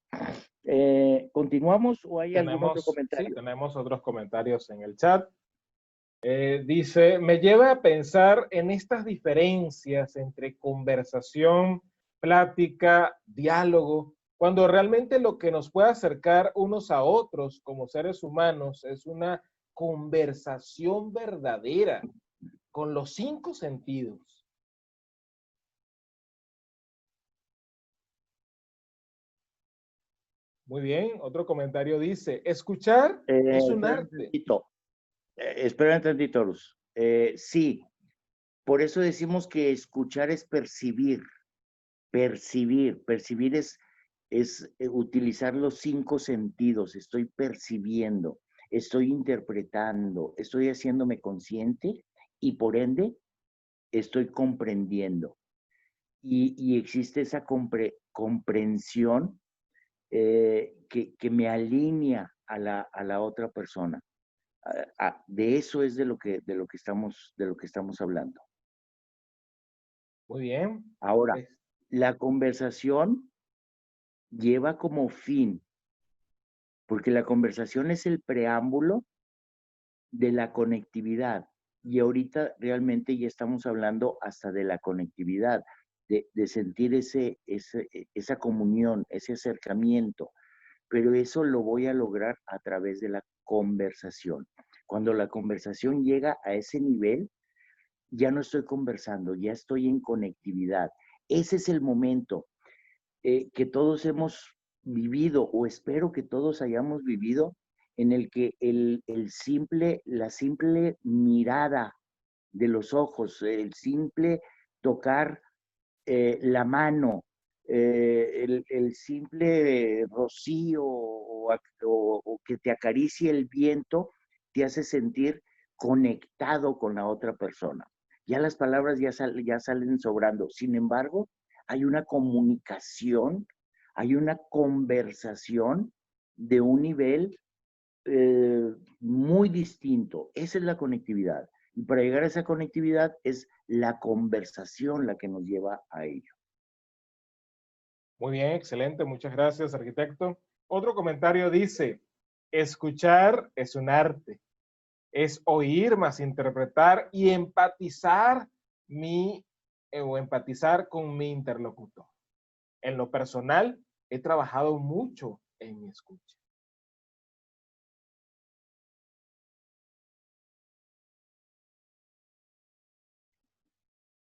¿continuamos o hay algún otro Sí, comentario? tenemos otros comentarios en el chat. Dice, me lleva a pensar en estas diferencias entre conversación, plática, diálogo, cuando realmente lo que nos puede acercar unos a otros como seres humanos es una conversación verdadera con los 5 sentidos. Muy bien, otro comentario dice, escuchar es un Espera un arte. tantito, espera un tantito, Luz. Sí, por eso decimos que escuchar es percibir, percibir es utilizar los 5 sentidos, estoy percibiendo, estoy interpretando, estoy haciéndome consciente y por ende estoy comprendiendo. Y existe esa comprensión que me alinea a la otra persona. De eso es de lo que estamos hablando. Muy bien. Ahora, la conversación lleva como fin, porque la conversación es el preámbulo de la conectividad. Y ahorita realmente ya estamos hablando hasta de la conectividad, de sentir esa comunión, ese acercamiento. Pero eso lo voy a lograr a través de la conversación. Cuando la conversación llega a ese nivel, ya no estoy conversando, ya estoy en conectividad. Ese es el momento que todos hemos vivido, o espero que todos hayamos vivido, en el que la simple mirada de los ojos, el simple tocar la mano, el simple rocío o que te acaricie el viento, te hace sentir conectado con la otra persona. Ya las palabras ya salen sobrando. Sin embargo, hay una comunicación, hay una conversación de un nivel muy distinto. Esa es la conectividad. Y para llegar a esa conectividad es la conversación la que nos lleva a ello. Muy bien, excelente. Muchas gracias, arquitecto. Otro comentario dice, escuchar es un arte. Es oír más interpretar y empatizar o empatizar con mi interlocutor. En lo personal, he trabajado mucho en mi escucha.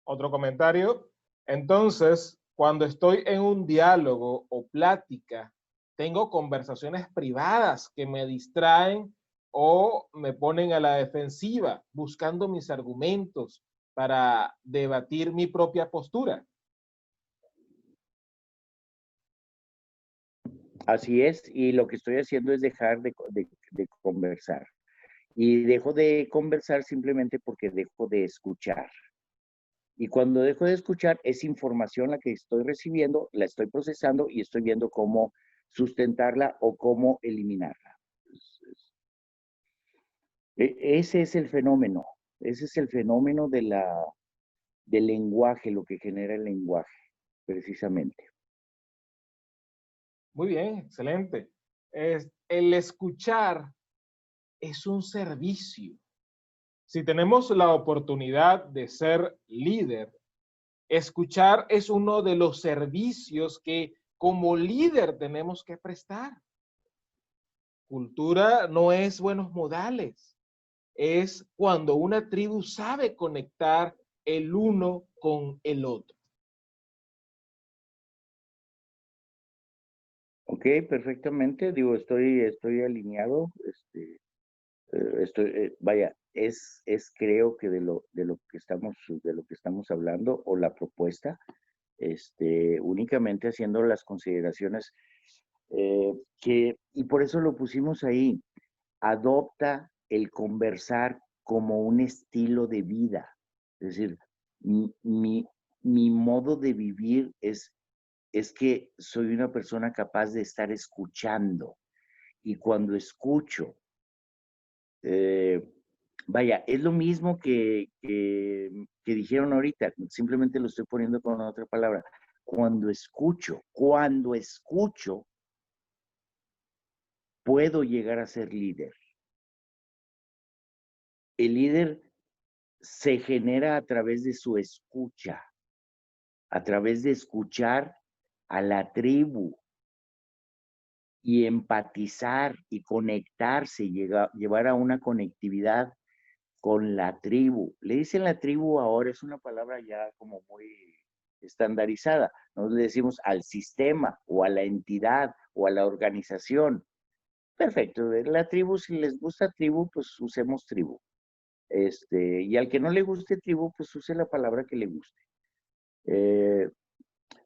Otro comentario. Entonces, cuando estoy en un diálogo o plática, tengo conversaciones privadas que me distraen o me ponen a la defensiva, buscando mis argumentos para debatir mi propia postura. Así es, y lo que estoy haciendo es dejar de conversar. Y dejo de conversar simplemente porque dejo de escuchar. Y cuando dejo de escuchar, es información la que estoy recibiendo, la estoy procesando y estoy viendo cómo sustentarla o cómo eliminarla. Ese es el fenómeno. Ese es el fenómeno del lenguaje, lo que genera el lenguaje, precisamente. Muy bien, excelente. El escuchar es un servicio. Si tenemos la oportunidad de ser líder, escuchar es uno de los servicios que como líder tenemos que prestar. Cultura no es buenos modales, es cuando una tribu sabe conectar el uno con el otro. Ok, perfectamente. Digo, estoy alineado. Vaya, creo que de lo que estamos hablando o la propuesta, únicamente haciendo las consideraciones y por eso lo pusimos ahí, adopta el conversar como un estilo de vida. Es decir, mi modo de vivir es que soy una persona capaz de estar escuchando. Y cuando escucho, eh, vaya, es lo mismo que dijeron ahorita, simplemente lo estoy poniendo con otra palabra. Cuando escucho, puedo llegar a ser líder. El líder se genera a través de su escucha, a través de escuchar a la tribu y empatizar y conectarse, llevar a una conectividad con la tribu. Le dicen la tribu ahora, es una palabra ya como muy estandarizada. Nosotros le decimos al sistema o a la entidad o a la organización. Perfecto, la tribu, si les gusta tribu, pues usemos tribu. Y al que no le guste tribu, pues use la palabra que le guste.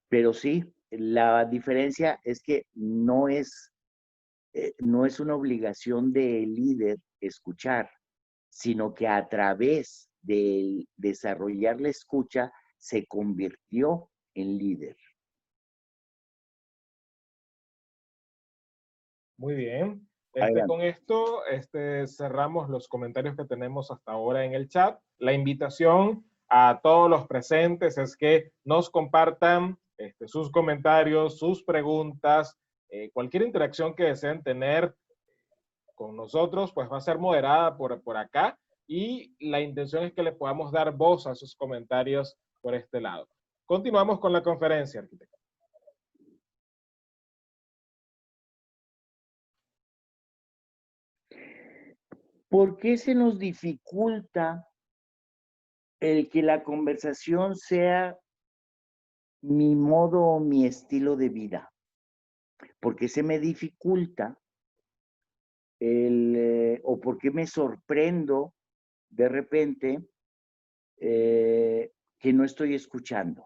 Pero sí, la diferencia es que no es una obligación del líder escuchar, sino que a través de desarrollar la escucha se convirtió en líder. Muy bien. Adelante. Con esto cerramos los comentarios que tenemos hasta ahora en el chat. La invitación a todos los presentes es que nos compartan sus comentarios, sus preguntas, cualquier interacción que deseen tener con nosotros, pues va a ser moderada por acá y la intención es que le podamos dar voz a sus comentarios por este lado. Continuamos con la conferencia, arquitecto. ¿Por qué se nos dificulta el que la conversación sea mi modo o mi estilo de vida? ¿Por qué se me dificulta o por qué me sorprendo de repente que no estoy escuchando?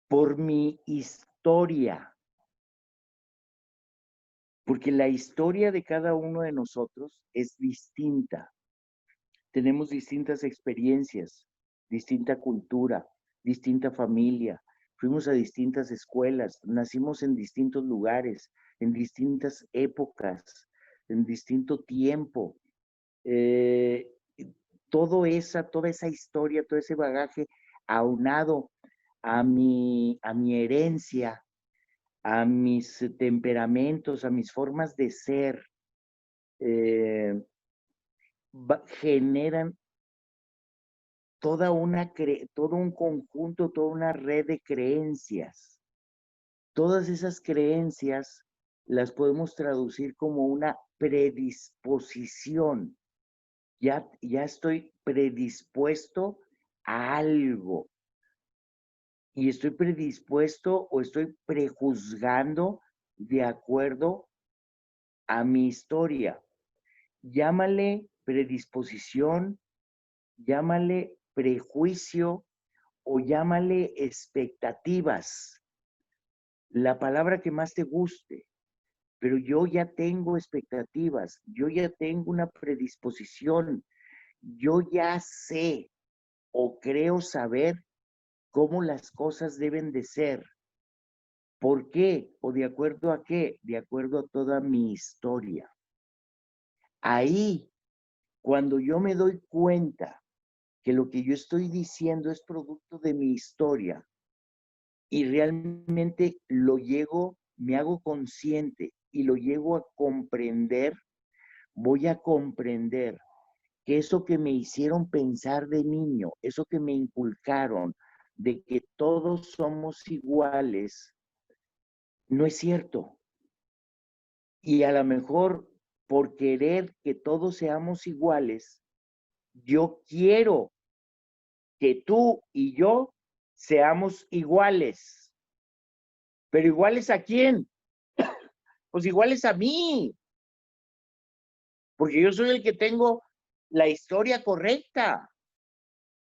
Por mi historia, porque la historia de cada uno de nosotros es distinta. Tenemos distintas experiencias, distinta cultura, distinta familia, fuimos a distintas escuelas, nacimos en distintos lugares, en distintas épocas, en distinto tiempo. Eh, toda esa historia, todo ese bagaje aunado a mi herencia, a mis temperamentos, a mis formas de ser, generan todo un conjunto, toda una red de creencias. Todas esas creencias las podemos traducir como una predisposición ya estoy predispuesto a algo. Y estoy predispuesto o estoy prejuzgando de acuerdo a mi historia. Llámale predisposición, llámale prejuicio o llámale expectativas. La palabra que más te guste, pero yo ya tengo expectativas, yo ya tengo una predisposición, yo ya sé o creo saber cómo las cosas deben de ser. ¿Por qué? ¿O de acuerdo a qué? De acuerdo a toda mi historia. Ahí, cuando yo me doy cuenta que lo que yo estoy diciendo es producto de mi historia y realmente lo llego, me hago consciente y lo llego a comprender, voy a comprender que eso que me hicieron pensar de niño, eso que me inculcaron de que todos somos iguales, no es cierto. Y a lo mejor por querer que todos seamos iguales, yo quiero que tú y yo seamos iguales. ¿Pero iguales a quién? Pues iguales a mí, porque yo soy el que tengo la historia correcta.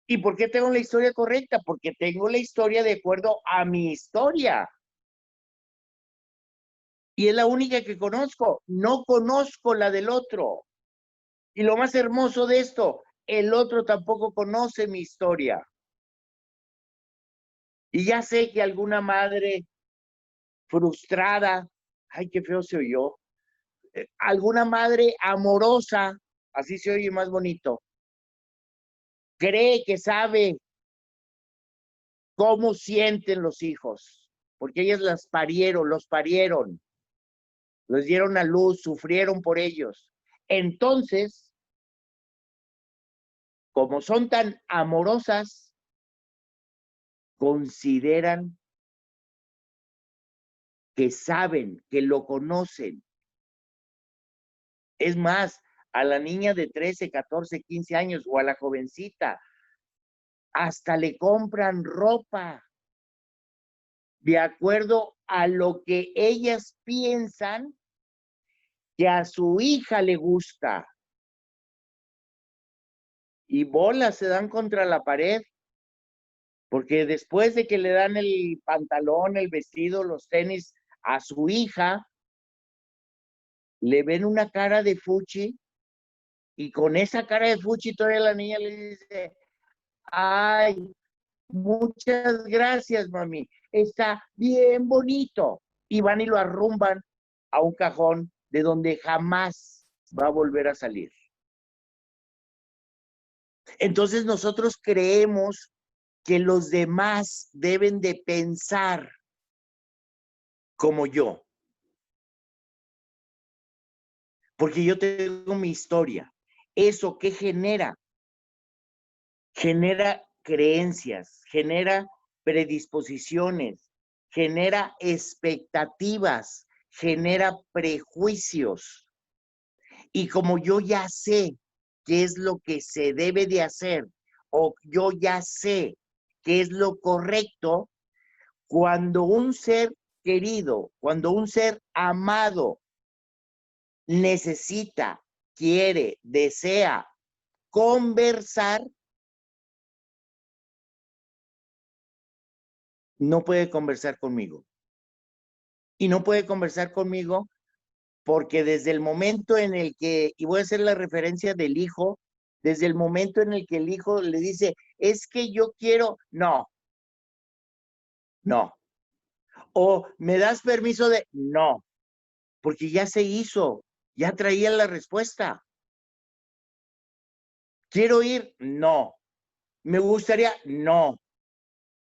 ¿Y por qué tengo la historia correcta? Porque tengo la historia de acuerdo a mi historia. Y es la única que conozco. No conozco la del otro. Y lo más hermoso de esto, el otro tampoco conoce mi historia. Y ya sé que alguna madre frustrada, ay, qué feo se oyó, alguna madre amorosa, así se oye más bonito, cree que sabe cómo sienten los hijos, porque ellas las parieron, los dieron a luz, sufrieron por ellos. Entonces, como son tan amorosas, consideran que saben, que lo conocen. Es más, a la niña de 13, 14, 15 años o a la jovencita, hasta le compran ropa de acuerdo a lo que ellas piensan que a su hija le gusta. Y bolas se dan contra la pared, porque después de que le dan el pantalón, el vestido, los tenis a su hija, le ven una cara de fuchi y con esa cara de fuchi todavía la niña le dice, ay, muchas gracias, mami, está bien bonito. Y van y lo arrumban a un cajón de donde jamás va a volver a salir. Entonces nosotros creemos que los demás deben de pensar como yo, porque yo tengo mi historia. ¿Eso qué genera? Genera creencias, genera predisposiciones, genera expectativas, genera prejuicios. Y como yo ya sé qué es lo que se debe de hacer, o yo ya sé qué es lo correcto, cuando un ser querido, cuando un ser amado necesita, quiere, desea conversar, no puede conversar conmigo. Y no puede conversar conmigo porque desde el momento en el que, y voy a hacer la referencia del hijo, desde el momento en el que el hijo le dice, es que yo quiero, no, no. O me das permiso de, no, porque ya se hizo, ya traía la respuesta. ¿Quiero ir? No. ¿Me gustaría? No.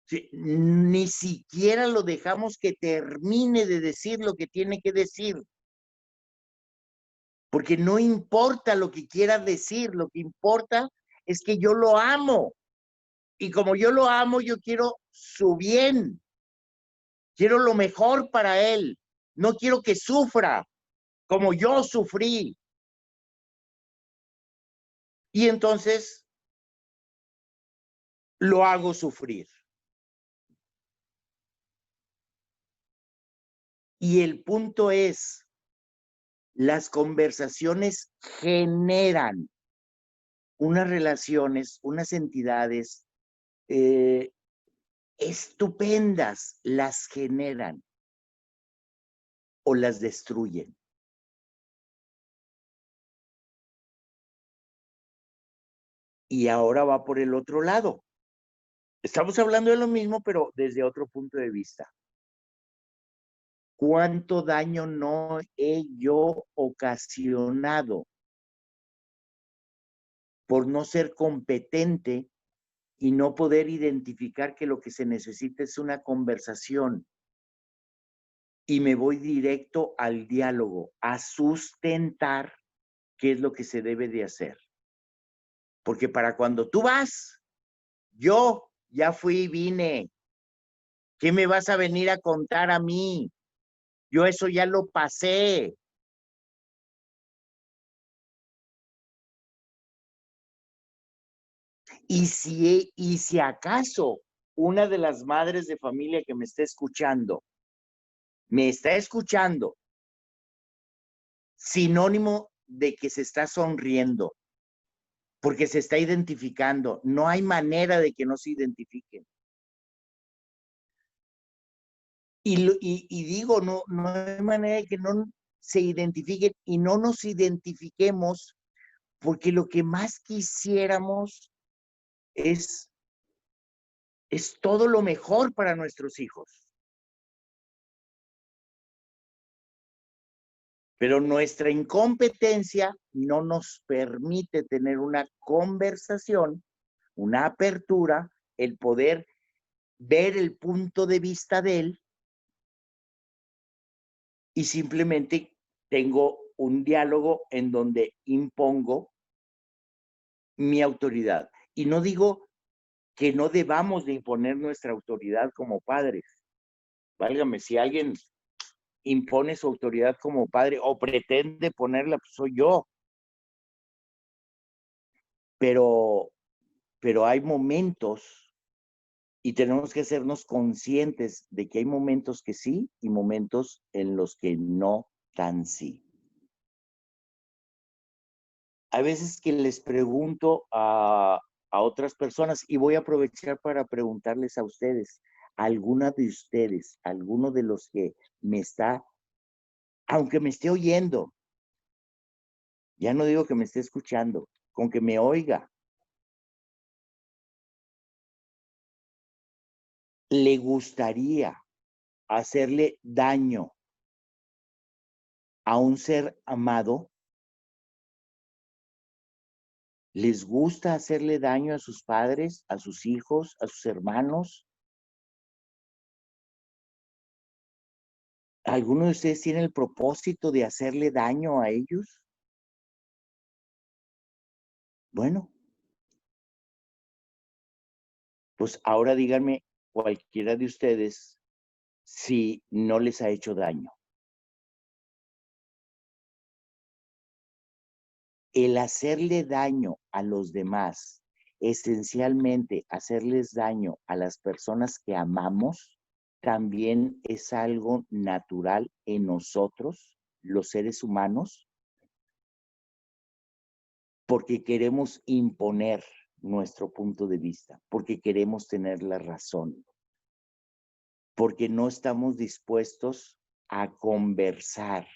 Sí, ni siquiera lo dejamos que termine de decir lo que tiene que decir. Porque no importa lo que quiera decir, lo que importa es que yo lo amo. Y como yo lo amo, yo quiero su bien. Quiero lo mejor para él. No quiero que sufra como yo sufrí. Y entonces lo hago sufrir. Y el punto es, las conversaciones generan unas relaciones, unas entidades estupendas, las generan o las destruyen. Y ahora va por el otro lado. Estamos hablando de lo mismo, pero desde otro punto de vista. ¿Cuánto daño no he yo ocasionado por no ser competente y no poder identificar que lo que se necesita es una conversación? Y me voy directo al diálogo, a sustentar qué es lo que se debe de hacer. Porque para cuando tú vas, yo ya fui y vine. ¿Qué me vas a venir a contar a mí? Yo eso ya lo pasé. Y si acaso una de las madres de familia que me está escuchando, sinónimo de que se está sonriendo, porque se está identificando. No hay manera de que no se identifiquen. Y digo, no hay manera de que no se identifiquen y no nos identifiquemos, porque lo que más quisiéramos es todo lo mejor para nuestros hijos. Pero nuestra incompetencia no nos permite tener una conversación, una apertura, el poder ver el punto de vista de él, y simplemente tengo un diálogo en donde impongo mi autoridad. Y no digo que no debamos de imponer nuestra autoridad como padres. Válgame, si alguien impone su autoridad como padre o pretende ponerla, pues soy yo. Pero hay momentos y tenemos que hacernos conscientes de que hay momentos que sí y momentos en los que no tan sí. Hay veces que les pregunto a otras personas, y voy a aprovechar para preguntarles a ustedes, alguna de ustedes, alguno de los que me está, aunque me esté oyendo, ya no digo que me esté escuchando, con que me oiga, ¿le gustaría hacerle daño a un ser amado? ¿Les gusta hacerle daño a sus padres, a sus hijos, a sus hermanos? ¿Alguno de ustedes tiene el propósito de hacerle daño a ellos? Bueno, pues ahora díganme cualquiera de ustedes si no les ha hecho daño. El hacerle daño a los demás, esencialmente hacerles daño a las personas que amamos, también es algo natural en nosotros, los seres humanos, porque queremos imponer nuestro punto de vista, porque queremos tener la razón, porque no estamos dispuestos a conversar.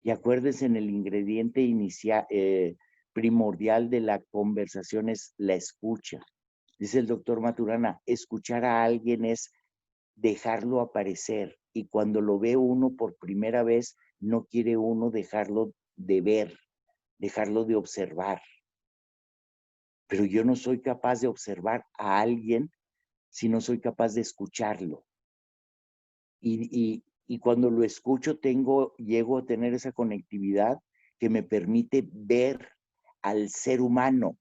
Y acuérdense, en el ingrediente inicial, primordial de la conversación es la escucha. Dice el doctor Maturana, escuchar a alguien es dejarlo aparecer, y cuando lo ve uno por primera vez, no quiere uno dejarlo de ver, dejarlo de observar. Pero yo no soy capaz de observar a alguien si no soy capaz de escucharlo. Y cuando lo escucho, llego a tener esa conectividad que me permite ver al ser humano.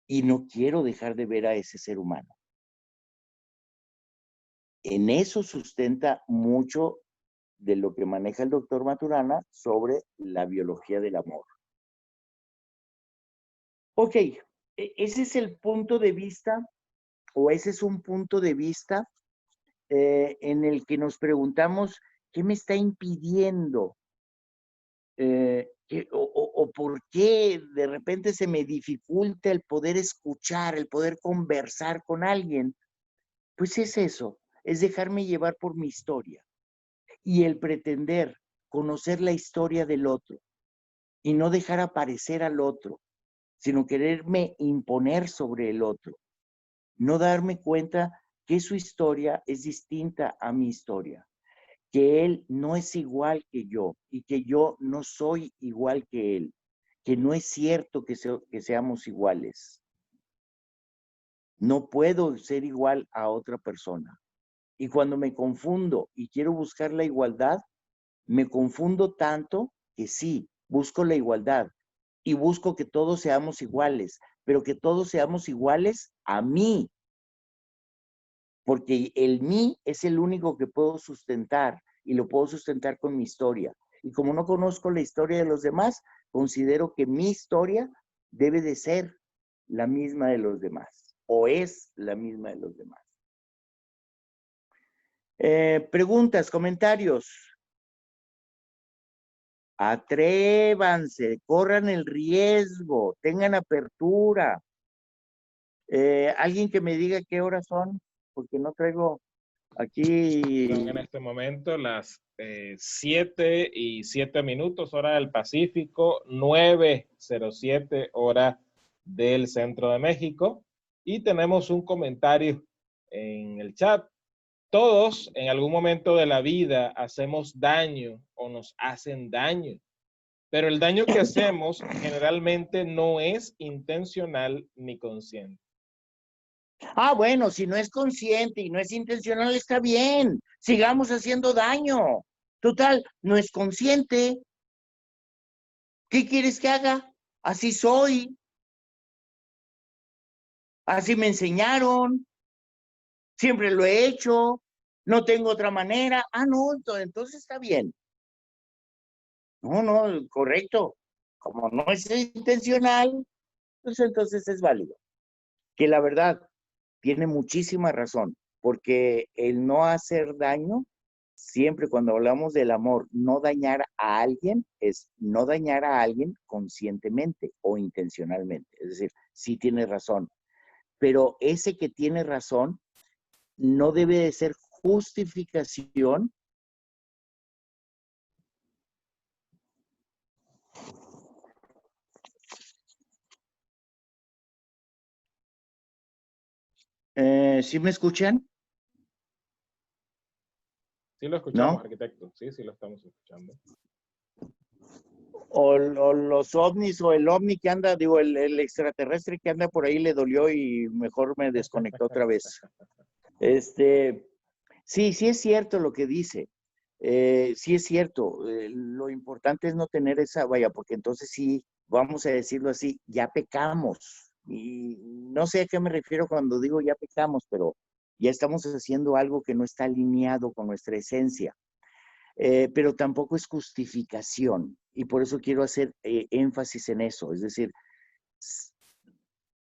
Y no quiero dejar de ver a ese ser humano. En eso sustenta mucho de lo que maneja el doctor Maturana sobre la biología del amor. Ok, ese es el punto de vista, o ese es un punto de vista en el que nos preguntamos, ¿qué me está impidiendo? O por qué de repente se me dificulta el poder escuchar, el poder conversar con alguien. Pues es eso, es dejarme llevar por mi historia y el pretender conocer la historia del otro y no dejar aparecer al otro, sino quererme imponer sobre el otro. No darme cuenta que su historia es distinta a mi historia, que él no es igual que yo y que yo no soy igual que él, que no es cierto que seamos iguales. No puedo ser igual a otra persona. Y cuando me confundo y quiero buscar la igualdad, me confundo tanto que sí, busco la igualdad y busco que todos seamos iguales, pero que todos seamos iguales a mí, porque el mí es el único que puedo sustentar y lo puedo sustentar con mi historia. Y como no conozco la historia de los demás, considero que mi historia debe de ser la misma de los demás o es la misma de los demás. Preguntas, comentarios. Atrévanse, corran el riesgo, tengan apertura. Alguien que me diga qué horas son, porque no traigo aquí. Son en este momento las 7:07, hora del Pacífico, 9:07, hora del Centro de México. Y tenemos un comentario en el chat. Todos en algún momento de la vida hacemos daño o nos hacen daño, pero el daño que hacemos generalmente no es intencional ni consciente. Ah, bueno, si no es consciente y no es intencional, está bien. Sigamos haciendo daño. Total, no es consciente. ¿Qué quieres que haga? Así soy. Así me enseñaron. Siempre lo he hecho. No tengo otra manera. Ah, no, entonces está bien. No, no, correcto. Como no es intencional, pues entonces es válido. Que la verdad tiene muchísima razón, porque el no hacer daño, siempre cuando hablamos del amor, no dañar a alguien es no dañar a alguien conscientemente o intencionalmente. Es decir, sí tiene razón, pero ese que tiene razón no debe de ser justificación. ¿Sí me escuchan? Sí lo escuchamos, ¿No? arquitecto. Sí, sí lo estamos escuchando. O los ovnis o el ovni que anda, digo, el extraterrestre que anda por ahí le dolió y mejor me desconectó otra vez. Sí, sí es cierto lo que dice. Sí es cierto. Lo importante es no tener esa, vaya, porque entonces sí, vamos a decirlo así, ya pecamos. Y no sé a qué me refiero cuando digo ya pecamos, pero ya estamos haciendo algo que no está alineado con nuestra esencia. Pero tampoco es justificación. Y por eso quiero hacer énfasis en eso. Es decir,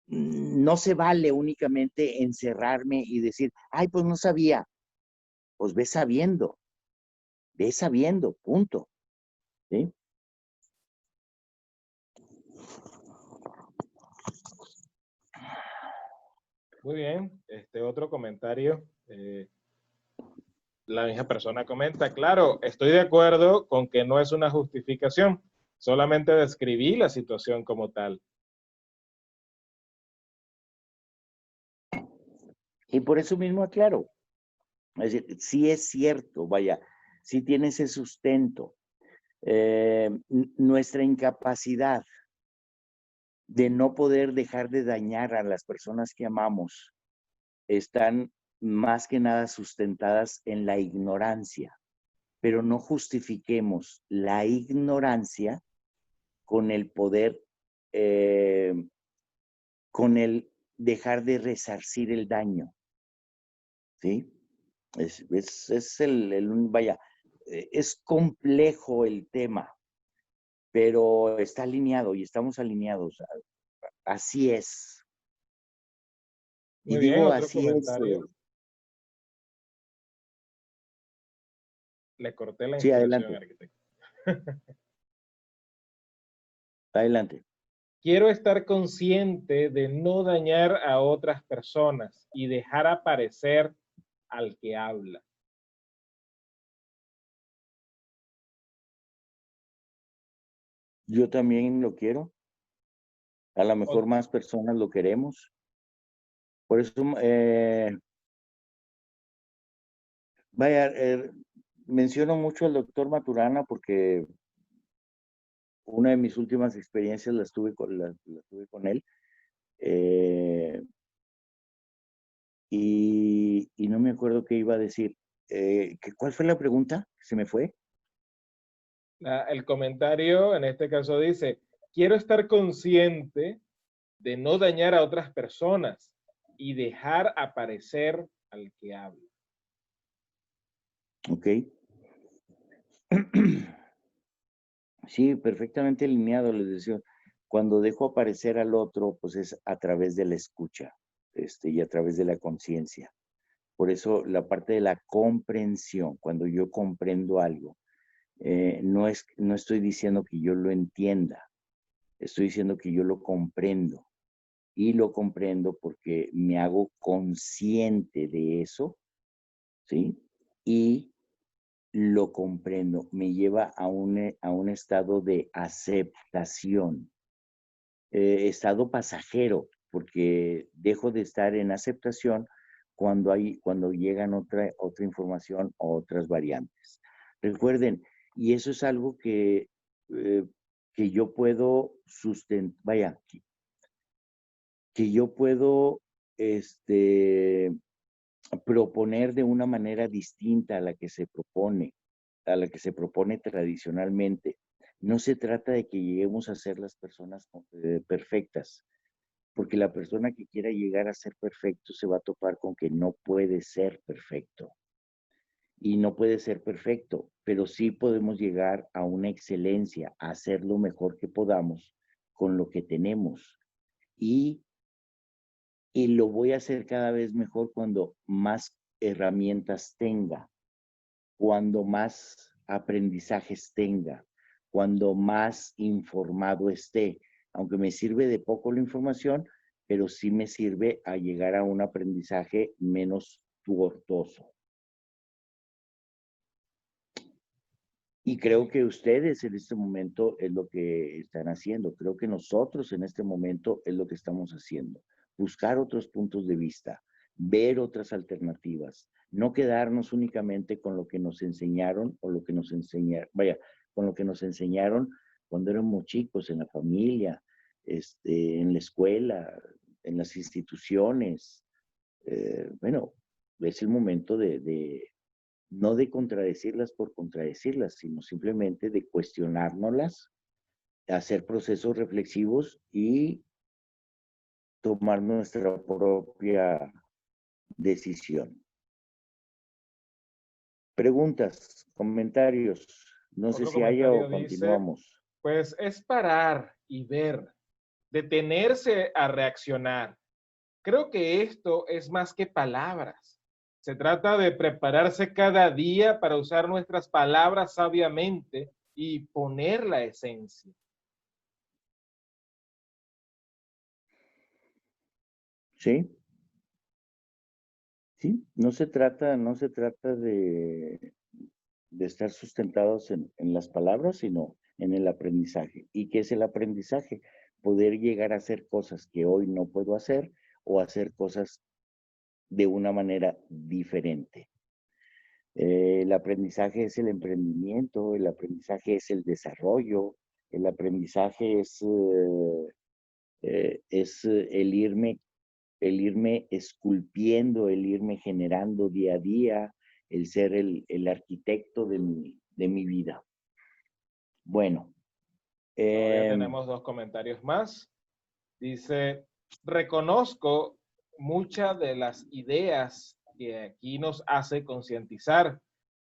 no se vale únicamente encerrarme y decir, ay, pues no sabía. Pues ve sabiendo, punto. ¿Sí? Muy bien. Otro comentario. La misma persona comenta, claro, estoy de acuerdo con que no es una justificación, solamente describí la situación como tal. Y por eso mismo aclaro. Es decir, sí es cierto, vaya, sí tiene ese sustento. Nuestra incapacidad de no poder dejar de dañar a las personas que amamos están más que nada sustentadas en la ignorancia, pero no justifiquemos la ignorancia con el poder, con el dejar de resarcir el daño, ¿sí? Vaya, es complejo el tema, pero está alineado y estamos alineados. así es. Y Muy bien, digo, otro así es. comentario. Le corté la Sí, inspiración, adelante, arquitecto. adelante. Quiero estar consciente de no dañar a otras personas y dejar aparecer al que habla. Yo también lo quiero. A lo mejor Ot- más personas lo queremos. Por eso, vaya, menciono mucho al doctor Maturana porque una de mis últimas experiencias las tuve con él. eh, y no me acuerdo qué iba a decir. ¿Cuál fue la pregunta? ¿Se me fue? El comentario en este caso dice, quiero estar consciente de no dañar a otras personas y dejar aparecer al que habla. Ok. Sí, perfectamente alineado, les decía. Cuando dejo aparecer al otro, pues es a través de la escucha, y a través de la conciencia. Por eso la parte de la comprensión, cuando yo comprendo algo, no estoy diciendo que yo lo entienda, estoy diciendo que yo lo comprendo. Y lo comprendo porque me hago consciente de eso, ¿sí? Y lo comprendo, me lleva a un estado de aceptación, estado pasajero, porque dejo de estar en aceptación cuando llegan otra información o otras variantes. Recuerden, y eso es algo eh, que yo puedo sustentar, vaya, que yo puedo proponer de una manera distinta a la que se propone, a la que se propone tradicionalmente. No se trata de que lleguemos a ser las personas perfectas, porque la persona que quiera llegar a ser perfecto se va a topar con que no puede ser perfecto. Y no puede ser perfecto, pero sí podemos llegar a una excelencia, a hacer lo mejor que podamos con lo que tenemos. Y y lo voy a hacer cada vez mejor cuando más herramientas tenga, cuando más aprendizajes tenga, cuando más informado esté. Aunque me sirve de poco la información, pero sí me sirve a llegar a un aprendizaje menos tortuoso. Y creo Sí, que ustedes en este momento es lo que están haciendo. Creo que nosotros en este momento es lo que estamos haciendo. Buscar otros puntos de vista, ver otras alternativas, no quedarnos únicamente con lo que nos enseñaron o lo que nos enseñaron, vaya, con lo que nos enseñaron cuando éramos chicos, en la familia, en la escuela, en las instituciones. Bueno, es el momento no de contradecirlas por contradecirlas, sino simplemente de cuestionárnoslas, hacer procesos reflexivos y tomar nuestra propia decisión. Preguntas, comentarios, no sé otro si haya comentario o dice, continuamos. pues es parar y ver, detenerse a reaccionar. Creo que esto es más que palabras. Se trata de prepararse cada día para usar nuestras palabras sabiamente y poner la esencia. ¿Sí? Sí, no se trata de estar sustentados en las palabras, sino en el aprendizaje. ¿Y qué es el aprendizaje? Poder llegar a hacer cosas que hoy no puedo hacer o hacer cosas de una manera diferente. El aprendizaje es el emprendimiento, el aprendizaje es el desarrollo, el aprendizaje es el irme esculpiendo, el irme generando día a día, el ser el arquitecto de mi vida. Bueno, Todavía eh, tenemos dos comentarios más. Dice, reconozco muchas de las ideas que aquí nos hace concientizar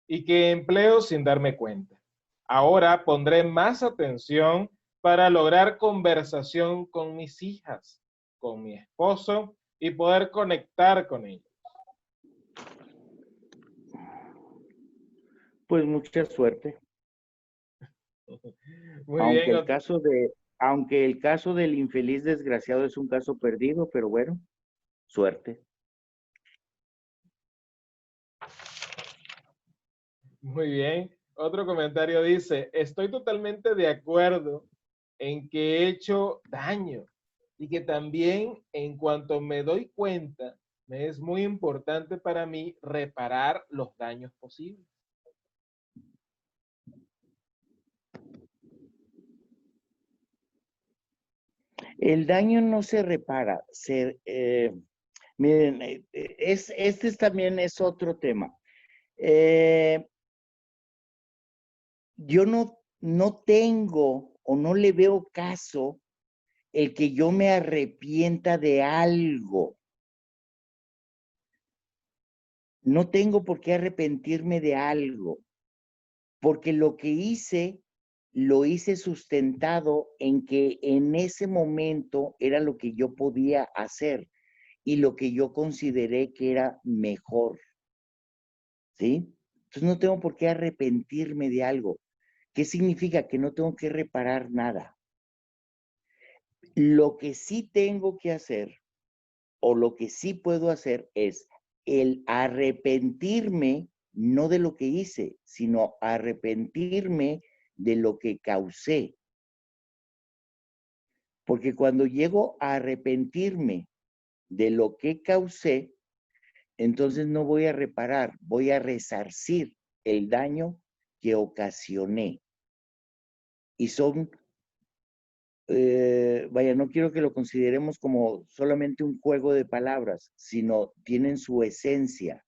y que empleo sin darme cuenta. Ahora pondré más atención para lograr conversación con mis hijas, con mi esposo y poder conectar con ellos? Pues mucha suerte. Muy Aunque bien, el caso de, aunque el caso del infeliz desgraciado es un caso perdido, pero bueno, suerte. muy bien. Otro comentario dice, estoy totalmente de acuerdo en que he hecho daño y que también en cuanto me doy cuenta, me es muy importante para mí reparar los daños posibles. El daño no se repara. Miren, también es otro tema. Yo no tengo o no le veo caso el que yo me arrepienta de algo. No tengo por qué arrepentirme de algo, porque lo que hice, lo hice sustentado en que en ese momento era lo que yo podía hacer y lo que yo consideré que era mejor, ¿sí? Entonces no tengo por qué arrepentirme de algo. ¿Qué significa? Que no tengo que reparar nada. Lo que sí tengo que hacer o lo que sí puedo hacer es el arrepentirme, no de lo que hice, sino arrepentirme de lo que causé. Porque cuando llego a arrepentirme de lo que causé, entonces no voy a reparar, voy a resarcir el daño que ocasioné. Y son, vaya, no quiero que lo consideremos como solamente un juego de palabras, sino tienen su esencia.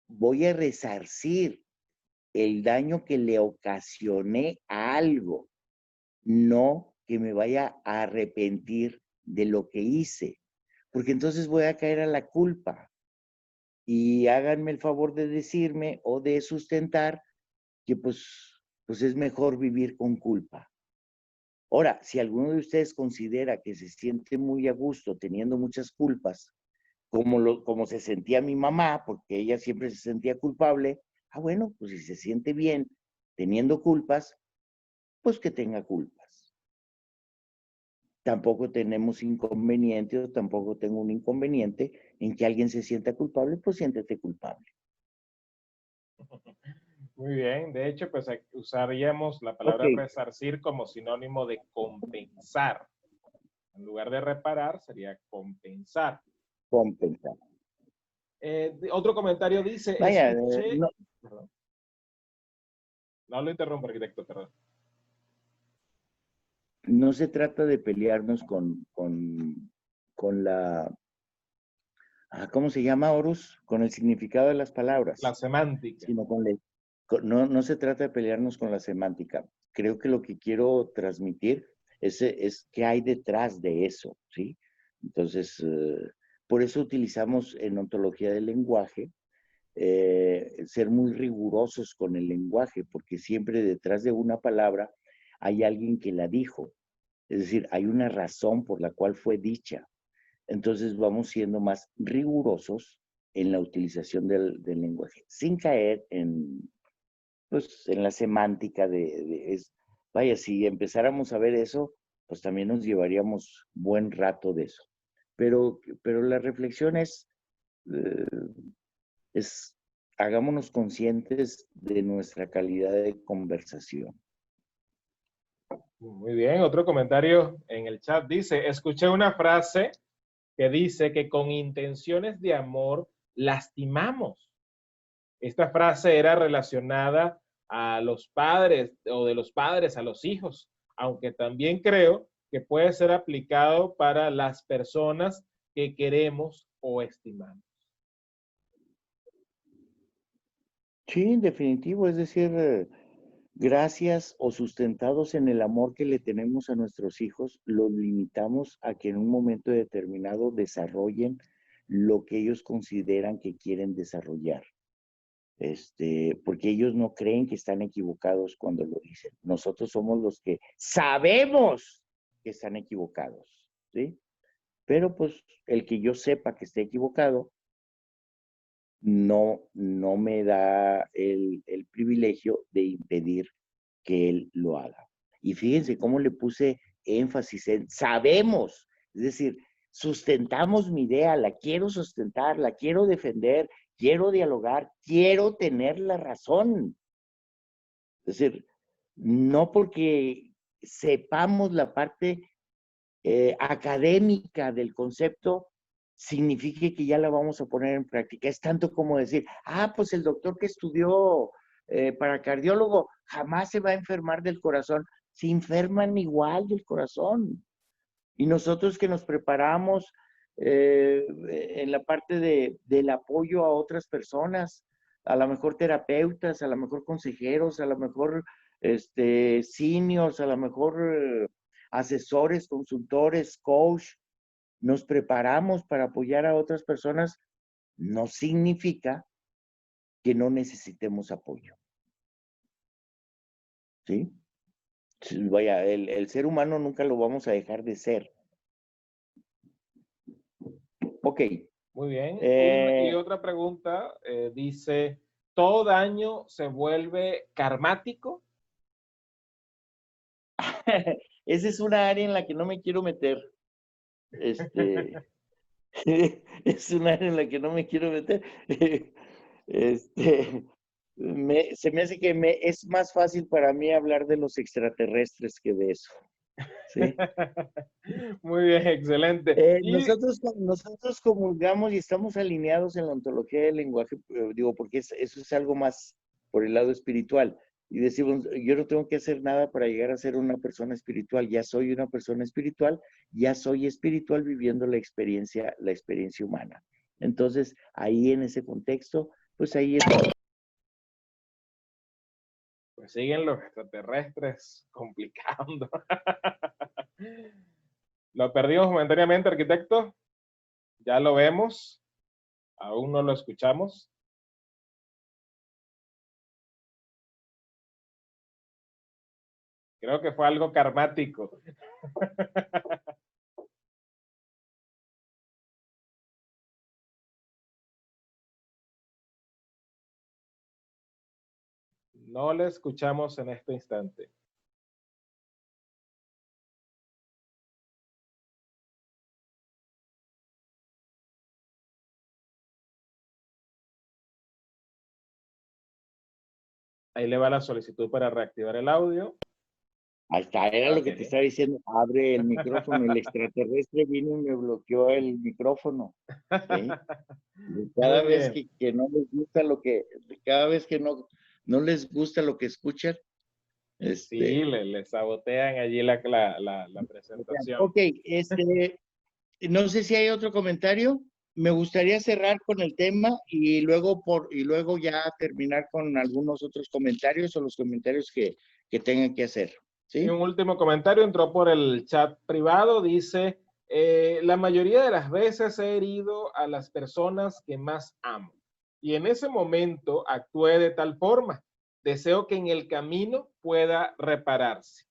Voy a resarcir el daño que le ocasioné a algo, no que me vaya a arrepentir de lo que hice, porque entonces voy a caer a la culpa. Y háganme el favor de decirme o de sustentar que pues es mejor vivir con culpa. Ahora, si alguno de ustedes considera que se siente muy a gusto teniendo muchas culpas, como se sentía mi mamá, porque ella siempre se sentía culpable, bueno, pues si se siente bien teniendo culpas, pues que tenga culpas. Tampoco tenemos inconveniente o tampoco tengo un inconveniente en que alguien se sienta culpable, pues siéntete culpable. Muy bien, de hecho, pues usaríamos la Ok, palabra resarcir como sinónimo de compensar. En lugar de reparar, sería compensar. compensar. Otro comentario dice, Vaya, escuché, no, perdón, no lo interrumpo, arquitecto, perdón. no se trata de pelearnos con la, ¿cómo se llama, Horus? Con el significado de las La palabras, semántica. sino no se trata de pelearnos con la semántica. Creo que lo que quiero transmitir es qué hay detrás de eso, ¿sí? Entonces, por eso utilizamos en ontología del lenguaje ser muy rigurosos con el lenguaje, porque siempre detrás de una palabra hay alguien que la dijo. Es decir, hay una razón por la cual fue dicha. Entonces vamos siendo más rigurosos en la utilización del lenguaje, sin caer pues, en la semántica vaya, si empezáramos a ver eso, pues también nos llevaríamos buen rato de eso. Pero la reflexión eh, es, hagámonos conscientes de nuestra calidad de conversación. Muy bien, otro comentario en el chat dice, escuché una frase que dice que con intenciones de amor lastimamos. Esta frase era relacionada a los padres o de los padres a los hijos, aunque también creo que puede ser aplicado para las personas que queremos o estimamos. Sí, en definitivo, es decir, gracias o sustentados en el amor que le tenemos a nuestros hijos, los limitamos a que en un momento determinado desarrollen lo que ellos consideran que quieren desarrollar. porque ellos no creen que están equivocados cuando lo dicen. Nosotros somos los que sabemos que están equivocados, ¿sí? Pero pues el que yo sepa que esté equivocado no me da el privilegio de impedir que él lo haga. Y fíjense cómo le puse énfasis en sabemos, es decir, sustentamos mi idea, la quiero sustentar, la quiero defender, quiero dialogar, quiero tener la razón. Es decir, no porque sepamos la parte académica del concepto, signifique que ya la vamos a poner en práctica. Es tanto como decir, pues el doctor que estudió para cardiólogo jamás se va a enfermar del corazón. Se enferman igual del corazón. Y nosotros que nos preparamos en la parte del apoyo a otras personas, a lo mejor terapeutas, a lo mejor consejeros, a lo mejor seniors, a lo mejor asesores, consultores, coach, nos preparamos para apoyar a otras personas, no significa que no necesitemos apoyo. ¿Sí? Vaya, el ser humano nunca lo vamos a dejar de ser. Ok. Muy bien. Y otra pregunta dice, ¿todo daño se vuelve karmático? Esa es una área en la que no me quiero meter. Es una área en la que no me quiero meter. Se me hace que es más fácil para mí hablar de los extraterrestres que de eso. ¿Sí? Muy bien, excelente. Nosotros comulgamos y estamos alineados en la ontología del lenguaje, porque eso es algo más por el lado espiritual. Y decimos, yo no tengo que hacer nada para llegar a ser una persona espiritual, ya soy una persona espiritual, ya soy espiritual viviendo la experiencia humana. Entonces, ahí en ese contexto, pues ahí está. Pues siguen los extraterrestres complicando. Lo perdimos momentáneamente, arquitecto. Ya lo vemos. Aún no lo escuchamos. Creo que fue algo karmático. No le escuchamos en este instante. Ahí le va la solicitud para reactivar el audio. Ahí está, era lo que te estaba diciendo. Abre el micrófono. El extraterrestre vino y me bloqueó el micrófono. ¿Sí? Cada vez que no les gusta cada vez que no les gusta lo que escuchan. Sí, le sabotean allí la presentación. Ok, no sé si hay otro comentario. Me gustaría cerrar con el tema y luego ya terminar con algunos otros comentarios o los comentarios que tengan que hacer. ¿Sí? Y un último comentario entró por el chat privado, dice, la mayoría de las veces he herido a las personas que más amo y en ese momento actué de tal forma. Deseo que en el camino pueda repararse.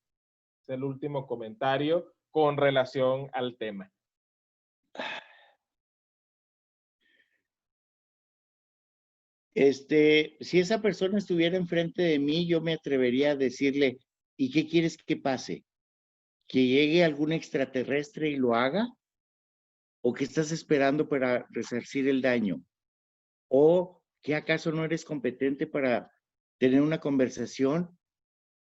Es el último comentario con relación al tema. Si esa persona estuviera enfrente de mí, yo me atrevería a decirle, ¿y qué quieres que pase? ¿Que llegue algún extraterrestre y lo haga? ¿O que estás esperando para resarcir el daño? ¿O que acaso no eres competente para tener una conversación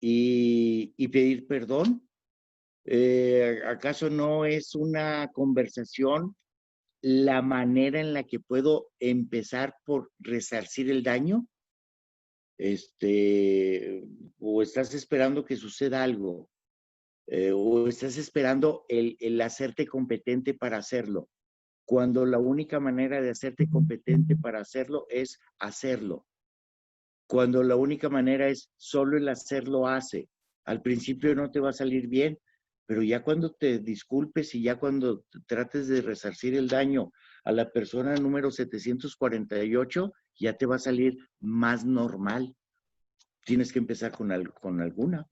y pedir perdón? ¿Acaso no es una conversación la manera en la que puedo empezar por resarcir el daño? O estás esperando que suceda algo, o estás esperando el hacerte competente para hacerlo, cuando la única manera de hacerte competente para hacerlo es hacerlo, cuando la única manera es solo el hacerlo hace. Al principio no te va a salir bien, pero ya cuando te disculpes y ya cuando trates de resarcir el daño a la persona número 748, ya te va a salir más normal. Tienes que empezar con alguna.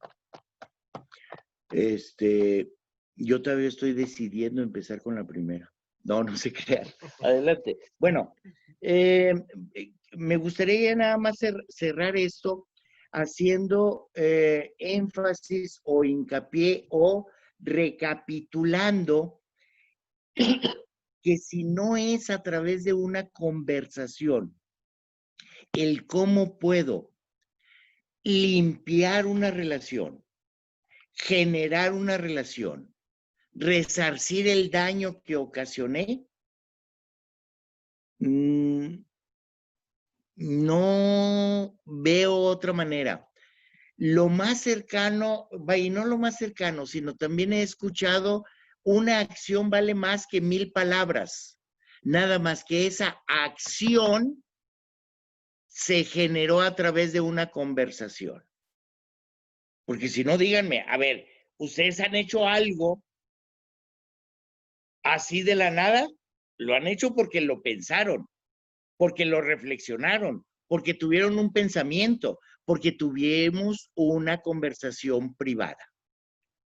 Yo todavía estoy decidiendo empezar con la primera. No, no se crean. Adelante. Bueno, me gustaría nada más cerrar esto haciendo énfasis o hincapié o recapitulando que si no es a través de una conversación, el cómo puedo limpiar una relación, generar una relación, resarcir el daño que ocasioné, no veo otra manera. Lo más cercano, y no lo más cercano, sino también he escuchado, una acción vale más que 1000 palabras. Nada más que esa acción se generó a través de una conversación. Porque si no, díganme, a ver, ¿ustedes han hecho algo así de la nada? Lo han hecho porque lo pensaron, porque lo reflexionaron, porque tuvieron un pensamiento, porque tuvimos una conversación privada.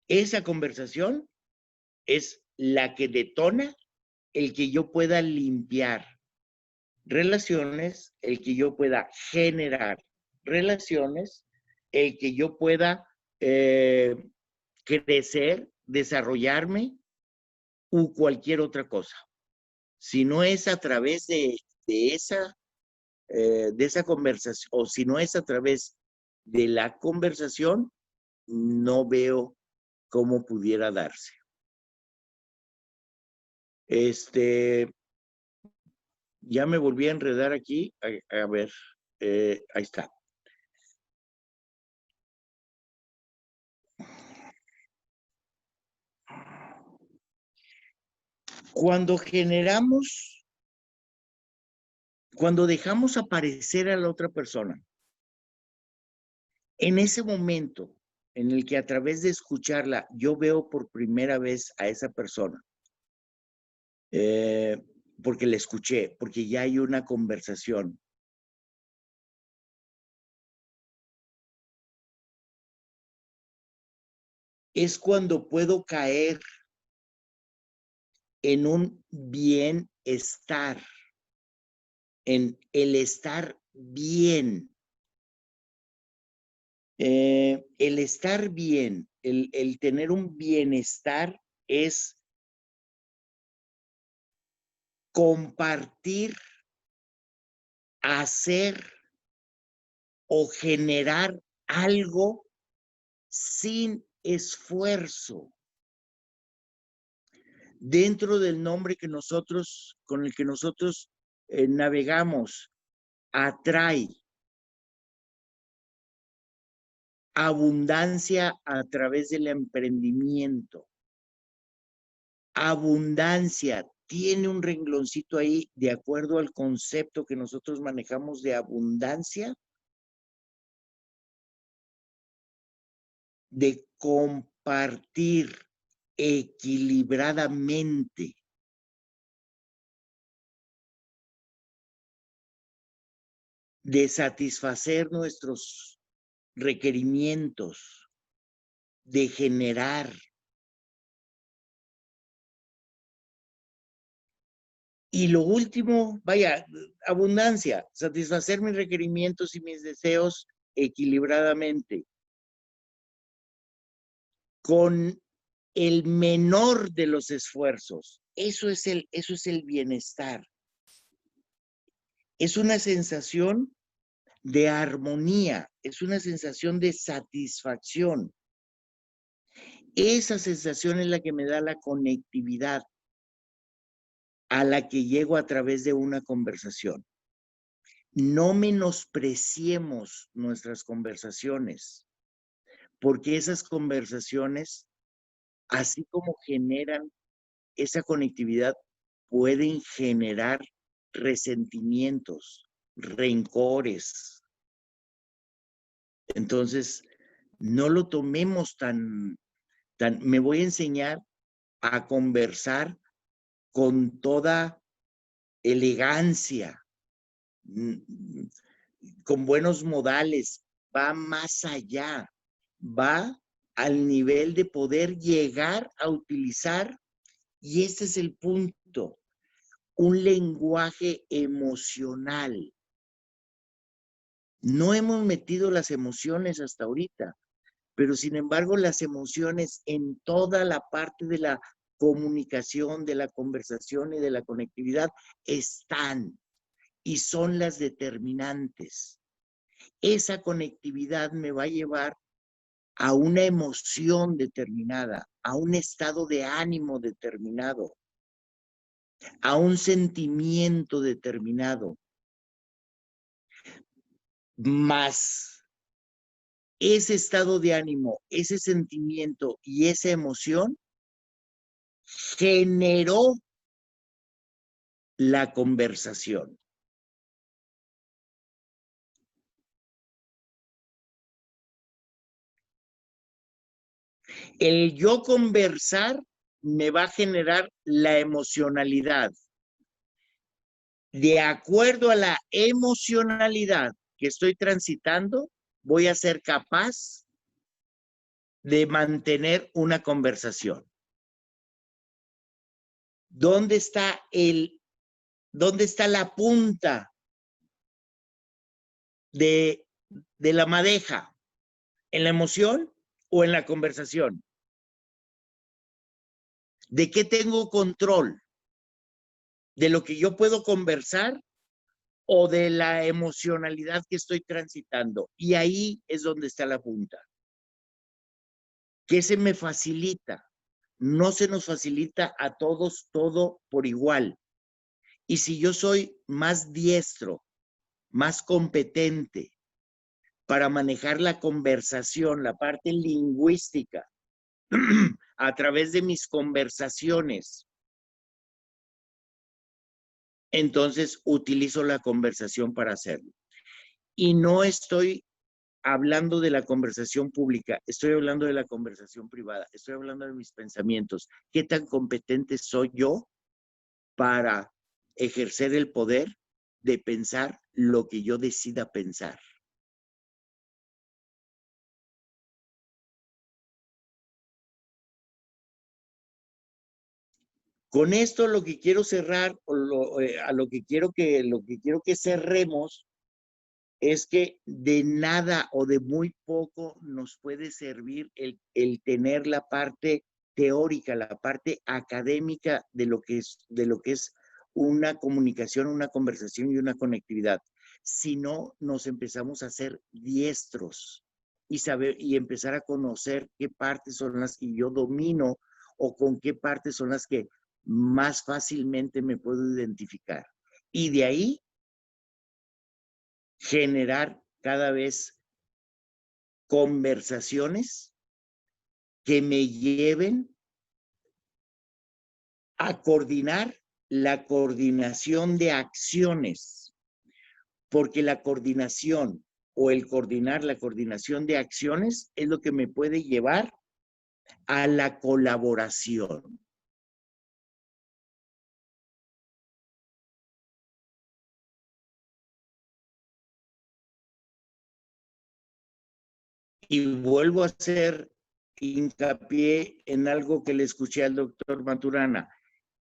Esa conversación es la que detona el que yo pueda limpiar relaciones, el que yo pueda generar relaciones, el que yo pueda crecer, desarrollarme u cualquier otra cosa. Si no es a través de esa conversación, o si no es a través de la conversación, no veo cómo pudiera darse. Ya me volví a enredar aquí. A ver, ahí está. Cuando dejamos aparecer a la otra persona, en ese momento en el que a través de escucharla yo veo por primera vez a esa persona, porque la escuché, porque ya hay una conversación. Es cuando puedo caer en un bienestar, en el estar bien. El estar bien, el tener un bienestar es compartir, hacer o generar algo sin esfuerzo. Dentro del nombre con el que nosotros navegamos, atrae abundancia a través del emprendimiento. Abundancia tiene un rengloncito ahí de acuerdo al concepto que nosotros manejamos de abundancia, de compartir equilibradamente. De satisfacer nuestros requerimientos, de generar. Y lo último, vaya, abundancia, satisfacer mis requerimientos y mis deseos equilibradamente, con el menor de los esfuerzos. Eso es el bienestar. Es una sensación de armonía, es una sensación de satisfacción. Esa sensación es la que me da la conectividad a la que llego a través de una conversación. No menospreciemos nuestras conversaciones, porque esas conversaciones, así como generan esa conectividad, pueden generar resentimientos, rencores. Entonces, no lo tomemos me voy a enseñar a conversar con toda elegancia, con buenos modales, va más allá, va al nivel de poder llegar a utilizar, y ese es el punto, un lenguaje emocional. No hemos metido las emociones hasta ahorita, pero sin embargo las emociones en toda la parte de la comunicación, de la conversación y de la conectividad están y son las determinantes. Esa conectividad me va a llevar a una emoción determinada, a un estado de ánimo determinado, a un sentimiento determinado, más ese estado de ánimo, ese sentimiento y esa emoción generó la conversación. El yo conversar me va a generar la emocionalidad. De acuerdo a la emocionalidad que estoy transitando, voy a ser capaz de mantener una conversación. ¿Dónde está la punta de la madeja? ¿En la emoción o en la conversación? ¿De qué tengo control? ¿De lo que yo puedo conversar o de la emocionalidad que estoy transitando? Y ahí es donde está la punta. ¿Qué se me facilita? No se nos facilita a todos todo por igual. Y si yo soy más diestro, más competente para manejar la conversación, la parte lingüística, a través de mis conversaciones, entonces utilizo la conversación para hacerlo. Y no estoy hablando de la conversación pública, estoy hablando de la conversación privada, estoy hablando de mis pensamientos. ¿Qué tan competente soy yo para ejercer el poder de pensar lo que yo decida pensar? Con esto lo que quiero cerrar, lo que quiero que cerremos, es que de nada o de muy poco nos puede servir el tener la parte teórica, la parte académica de lo que es una comunicación, una conversación y una conectividad. Si no nos empezamos a ser diestros y empezar a conocer qué partes son las que yo domino o con qué partes son las que más fácilmente me puedo identificar. Y de ahí generar cada vez conversaciones que me lleven a coordinar la coordinación de acciones, porque la coordinación o el coordinar la coordinación de acciones es lo que me puede llevar a la colaboración. Y vuelvo a hacer hincapié en algo que le escuché al doctor Maturana.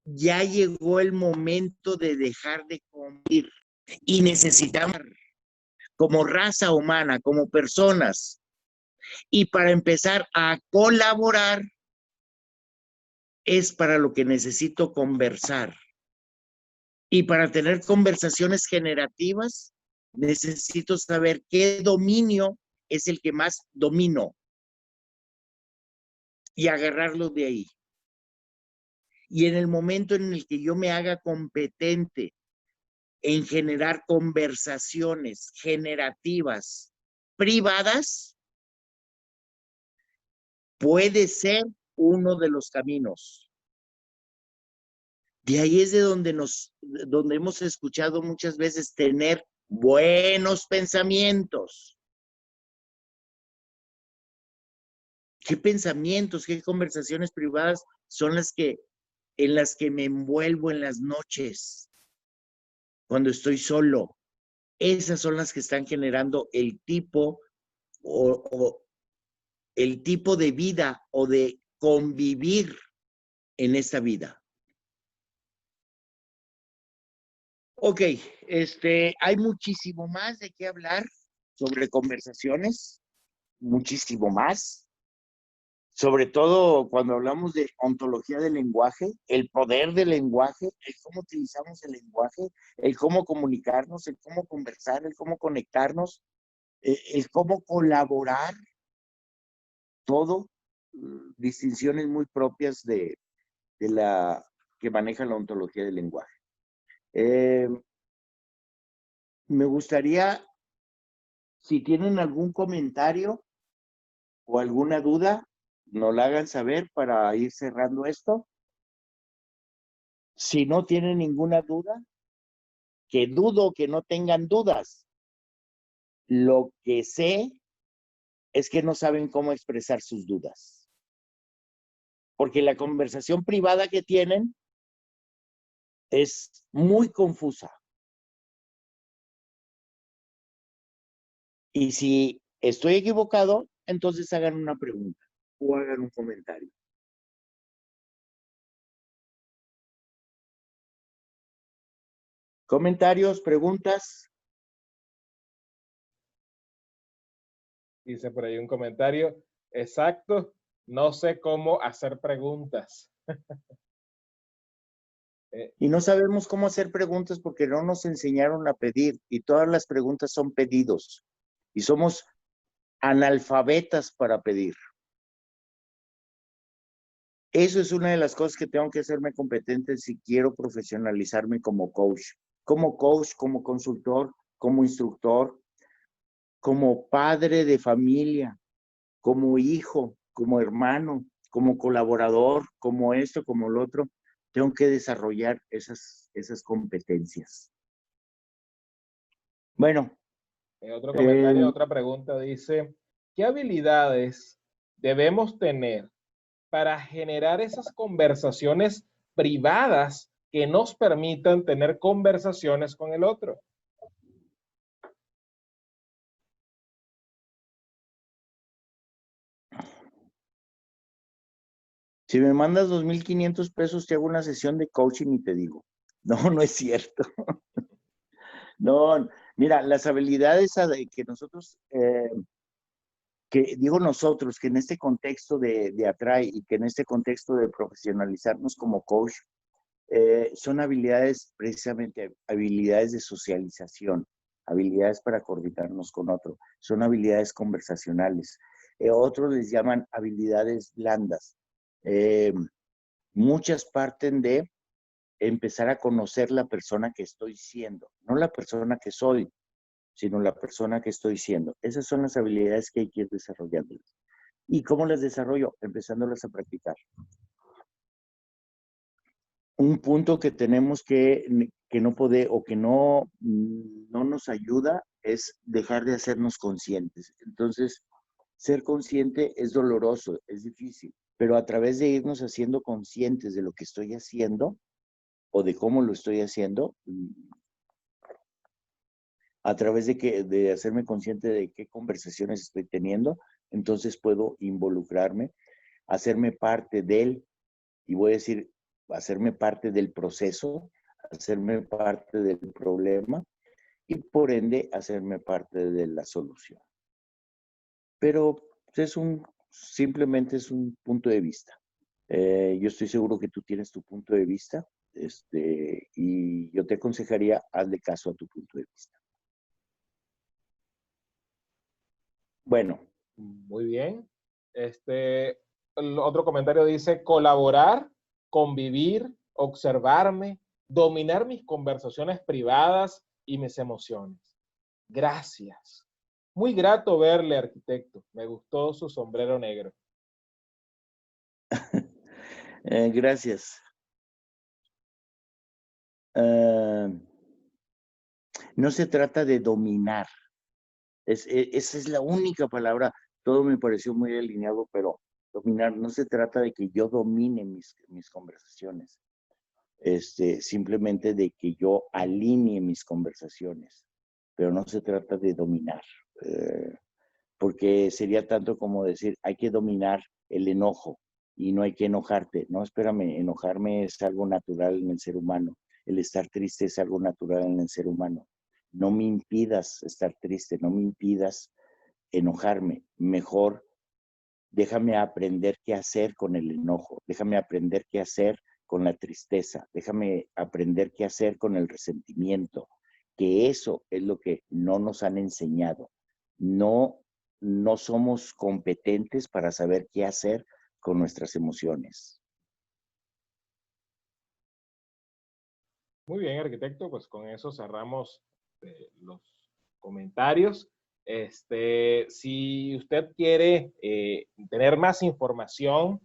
Ya llegó el momento de dejar de convivir y necesitamos, como raza humana, como personas, y para empezar a colaborar, es para lo que necesito conversar. Y para tener conversaciones generativas, necesito saber qué dominio es el que más domino y agarrarlo de ahí. Y en el momento en el que yo me haga competente en generar conversaciones generativas privadas, puede ser uno de los caminos. De ahí es de donde hemos escuchado muchas veces tener buenos pensamientos. ¿Qué pensamientos, qué conversaciones privadas son en las que me envuelvo en las noches, cuando estoy solo? esas son las que están generando el tipo o el tipo de vida o de convivir en esta vida. Ok, hay muchísimo más de qué hablar sobre conversaciones, muchísimo más. Sobre todo cuando hablamos de ontología del lenguaje, el poder del lenguaje, el cómo utilizamos el lenguaje, el cómo comunicarnos, el cómo conversar, el cómo conectarnos, el cómo colaborar, todo, distinciones muy propias de la que maneja la ontología del lenguaje. Me gustaría, si tienen algún comentario o alguna duda, nos la hagan saber para ir cerrando esto. Si no tienen ninguna duda, que dudo que no tengan dudas. Lo que sé es que no saben cómo expresar sus dudas. Porque la conversación privada que tienen es muy confusa. Y si estoy equivocado, entonces hagan una pregunta o hagan un comentario. ¿Comentarios, preguntas? Dice por ahí un comentario. Exacto. No sé cómo hacer preguntas. Y no sabemos cómo hacer preguntas porque no nos enseñaron a pedir y todas las preguntas son pedidos y somos analfabetas para pedir. Eso es una de las cosas que tengo que hacerme competente si quiero profesionalizarme como coach, como consultor, como instructor, como padre de familia, como hijo, como hermano, como colaborador, como esto, como lo otro. Tengo que desarrollar esas competencias. Bueno. Otro comentario, otra pregunta dice, ¿qué habilidades debemos tener para generar esas conversaciones privadas que nos permitan tener conversaciones con el otro? Si me mandas 2,500 pesos, te hago una sesión de coaching y te digo. No, no es cierto. No, mira, las habilidades que nosotros, que digo nosotros, que en este contexto de Atrae y que en este contexto de profesionalizarnos como coach, son habilidades, precisamente habilidades de socialización, habilidades para coordinarnos con otro, son habilidades conversacionales. Otros les llaman habilidades blandas. Muchas parten de empezar a conocer la persona que estoy siendo, no la persona que soy, sino la persona que estoy siendo. Esas son las habilidades que hay que ir desarrollando. ¿Y cómo las desarrollo? Empezándolas a practicar. Un punto que tenemos que no puede o que no nos ayuda es dejar de hacernos conscientes. Entonces, ser consciente es doloroso, es difícil, pero a través de irnos haciendo conscientes de lo que estoy haciendo o de cómo lo estoy haciendo, a través de hacerme consciente de qué conversaciones estoy teniendo, entonces puedo involucrarme, hacerme parte del, y voy a decir, hacerme parte del proceso, hacerme parte del problema y por ende hacerme parte de la solución. Pero simplemente es un punto de vista. Yo estoy seguro que tú tienes tu punto de vista, y yo te aconsejaría, hazle caso a tu punto de vista. Bueno. Muy bien. El otro comentario dice, colaborar, convivir, observarme, dominar mis conversaciones privadas y mis emociones. Gracias. Muy grato verle, arquitecto. Me gustó su sombrero negro. Gracias. No se trata de dominar. Esa es la única palabra. Todo me pareció muy alineado, pero dominar, no se trata de que yo domine mis conversaciones. Simplemente de que yo alinee mis conversaciones. pero no se trata de dominar, porque sería tanto como decir, hay que dominar el enojo y no hay que enojarte. No, espérame, enojarme es algo natural en el ser humano, el estar triste es algo natural en el ser humano. No me impidas estar triste, no me impidas enojarme, mejor déjame aprender qué hacer con el enojo, déjame aprender qué hacer con la tristeza, déjame aprender qué hacer con el resentimiento, que eso es lo que no nos han enseñado. No, no somos competentes para saber qué hacer con nuestras emociones. Muy bien, arquitecto, pues con eso cerramos los comentarios. Si usted quiere tener más información,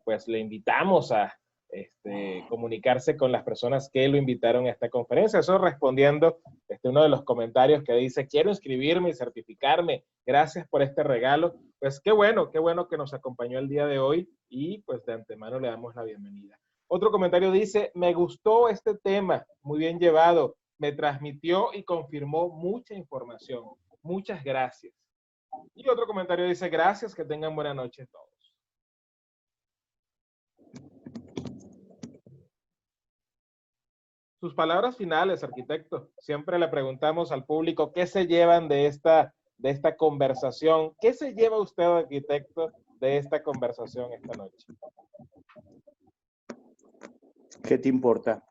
pues le invitamos a comunicarse con las personas que lo invitaron a esta conferencia. Eso respondiendo uno de los comentarios que dice, quiero inscribirme y certificarme, gracias por este regalo. Pues qué bueno que nos acompañó el día de hoy y pues de antemano le damos la bienvenida. Otro comentario dice, me gustó este tema, muy bien llevado, me transmitió y confirmó mucha información. Muchas gracias. Y otro comentario dice, gracias, que tengan buena noche todos. Sus palabras finales, arquitecto. Siempre le preguntamos al público qué se llevan de esta conversación. ¿Qué se lleva usted, arquitecto, de esta conversación esta noche? ¿Qué te importa?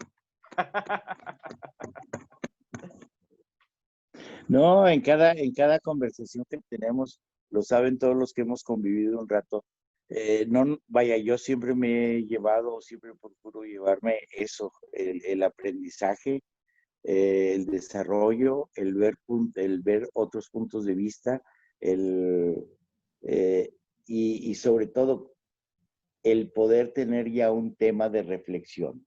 No, en cada conversación que tenemos, lo saben todos los que hemos convivido un rato. No, vaya, yo siempre me he llevado, siempre procuro llevarme eso, el aprendizaje, el desarrollo, el ver otros puntos de vista, y sobre todo el poder tener ya un tema de reflexión.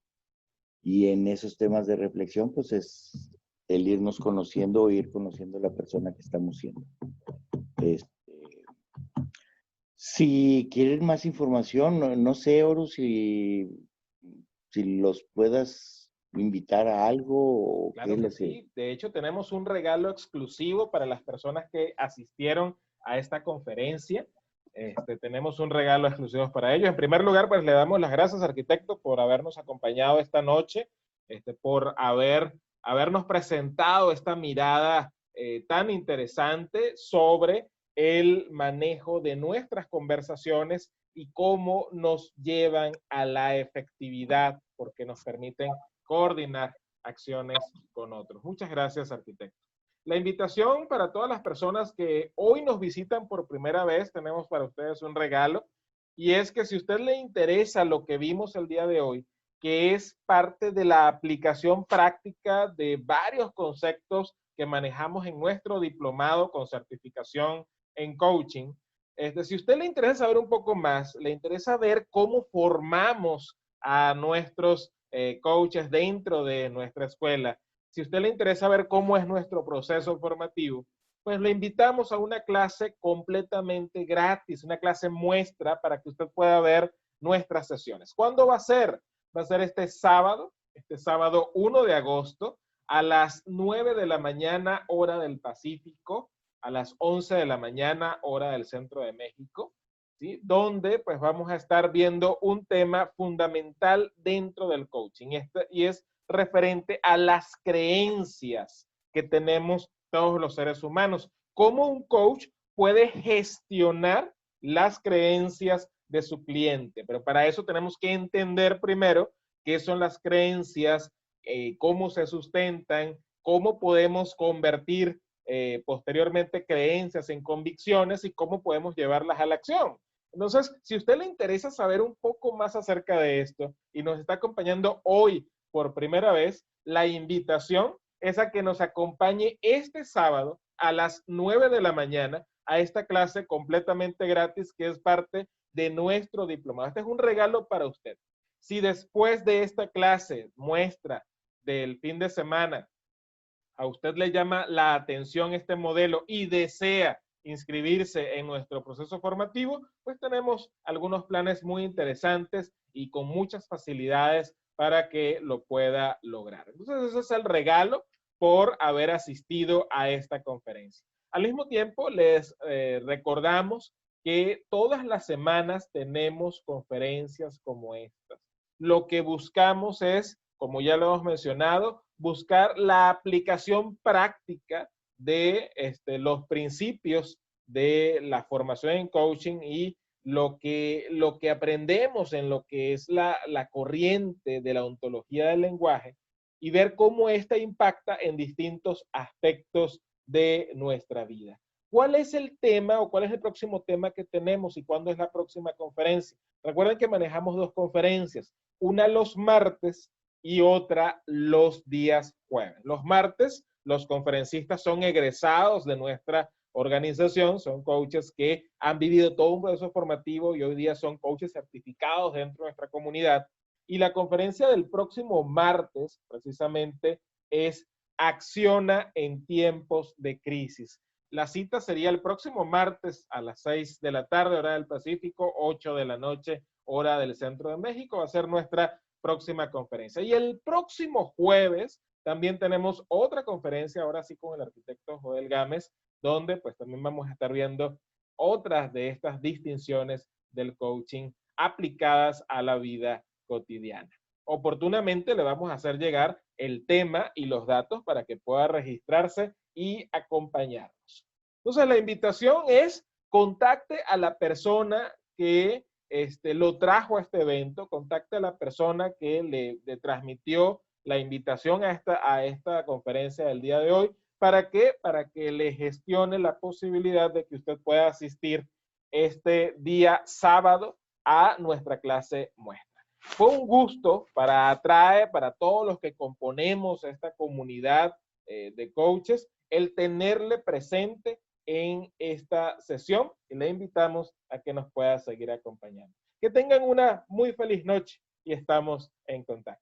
Y en esos temas de reflexión, pues es el irnos conociendo o ir conociendo a la persona que estamos siendo. Si quieren más información, no sé, Oro, si los puedas invitar a algo o Claro que sí. De hecho, tenemos un regalo exclusivo para las personas que asistieron a esta conferencia. Tenemos un regalo exclusivo para ellos. En primer lugar, pues le damos las gracias, arquitecto, por habernos acompañado esta noche, por habernos presentado esta mirada tan interesante sobre el manejo de nuestras conversaciones y cómo nos llevan a la efectividad, porque nos permiten coordinar acciones con otros. Muchas gracias, arquitecto. La invitación para todas las personas que hoy nos visitan por primera vez, tenemos para ustedes un regalo, y es que si a usted le interesa lo que vimos el día de hoy, que es parte de la aplicación práctica de varios conceptos que manejamos en nuestro diplomado con certificación en coaching, si a usted le interesa saber un poco más, le interesa ver cómo formamos a nuestros coaches dentro de nuestra escuela, si a usted le interesa ver cómo es nuestro proceso formativo, pues le invitamos a una clase completamente gratis, una clase muestra para que usted pueda ver nuestras sesiones. ¿Cuándo va a ser? Va a ser este sábado 1 de agosto, a las 9 de la mañana, hora del Pacífico, a las 11 de la mañana, hora del Centro de México, ¿sí? Donde pues vamos a estar viendo un tema fundamental dentro del coaching, y es referente a las creencias que tenemos todos los seres humanos. ¿Cómo un coach puede gestionar las creencias de su cliente? Pero para eso tenemos que entender primero qué son las creencias, cómo se sustentan, cómo podemos convertir posteriormente creencias en convicciones y cómo podemos llevarlas a la acción. Entonces, si a usted le interesa saber un poco más acerca de esto y nos está acompañando hoy por primera vez, la invitación es a que nos acompañe este sábado a las 9 de la mañana a esta clase completamente gratis que es parte de nuestro diplomado. Este es un regalo para usted. Si después de esta clase muestra del fin de semana a usted le llama la atención este modelo y desea inscribirse en nuestro proceso formativo, pues tenemos algunos planes muy interesantes y con muchas facilidades para que lo pueda lograr. Entonces, ese es el regalo por haber asistido a esta conferencia. Al mismo tiempo, les recordamos que todas las semanas tenemos conferencias como estas. Lo que buscamos es, como ya lo hemos mencionado, buscar la aplicación práctica de los principios de la formación en coaching y lo que aprendemos en lo que es la corriente de la ontología del lenguaje y ver cómo esta impacta en distintos aspectos de nuestra vida. ¿Cuál es el tema o cuál es el próximo tema que tenemos y cuándo es la próxima conferencia? Recuerden que manejamos dos conferencias, una los martes y otra los días jueves. Los martes, los conferencistas son egresados de nuestra organización, son coaches que han vivido todo un proceso formativo y hoy día son coaches certificados dentro de nuestra comunidad. Y la conferencia del próximo martes, precisamente, es Acciona en tiempos de crisis. La cita sería el próximo martes a las 6 de la tarde, hora del Pacífico, 8 de la noche, hora del Centro de México. Va a ser nuestra próxima conferencia. Y el próximo jueves también tenemos otra conferencia, ahora sí con el arquitecto Joel Gámez, donde pues también vamos a estar viendo otras de estas distinciones del coaching aplicadas a la vida cotidiana. Oportunamente le vamos a hacer llegar el tema y los datos para que pueda registrarse y acompañarnos. Entonces la invitación es contacte a la persona que lo trajo a este evento, contacte a la persona que le transmitió la invitación a esta conferencia del día de hoy. ¿Para qué? Para que le gestione la posibilidad de que usted pueda asistir este día sábado a nuestra clase muestra. Fue un gusto para Atrae, para todos los que componemos esta comunidad de coaches, el tenerle presente en esta sesión y le invitamos a que nos pueda seguir acompañando. Que tengan una muy feliz noche y estamos en contacto.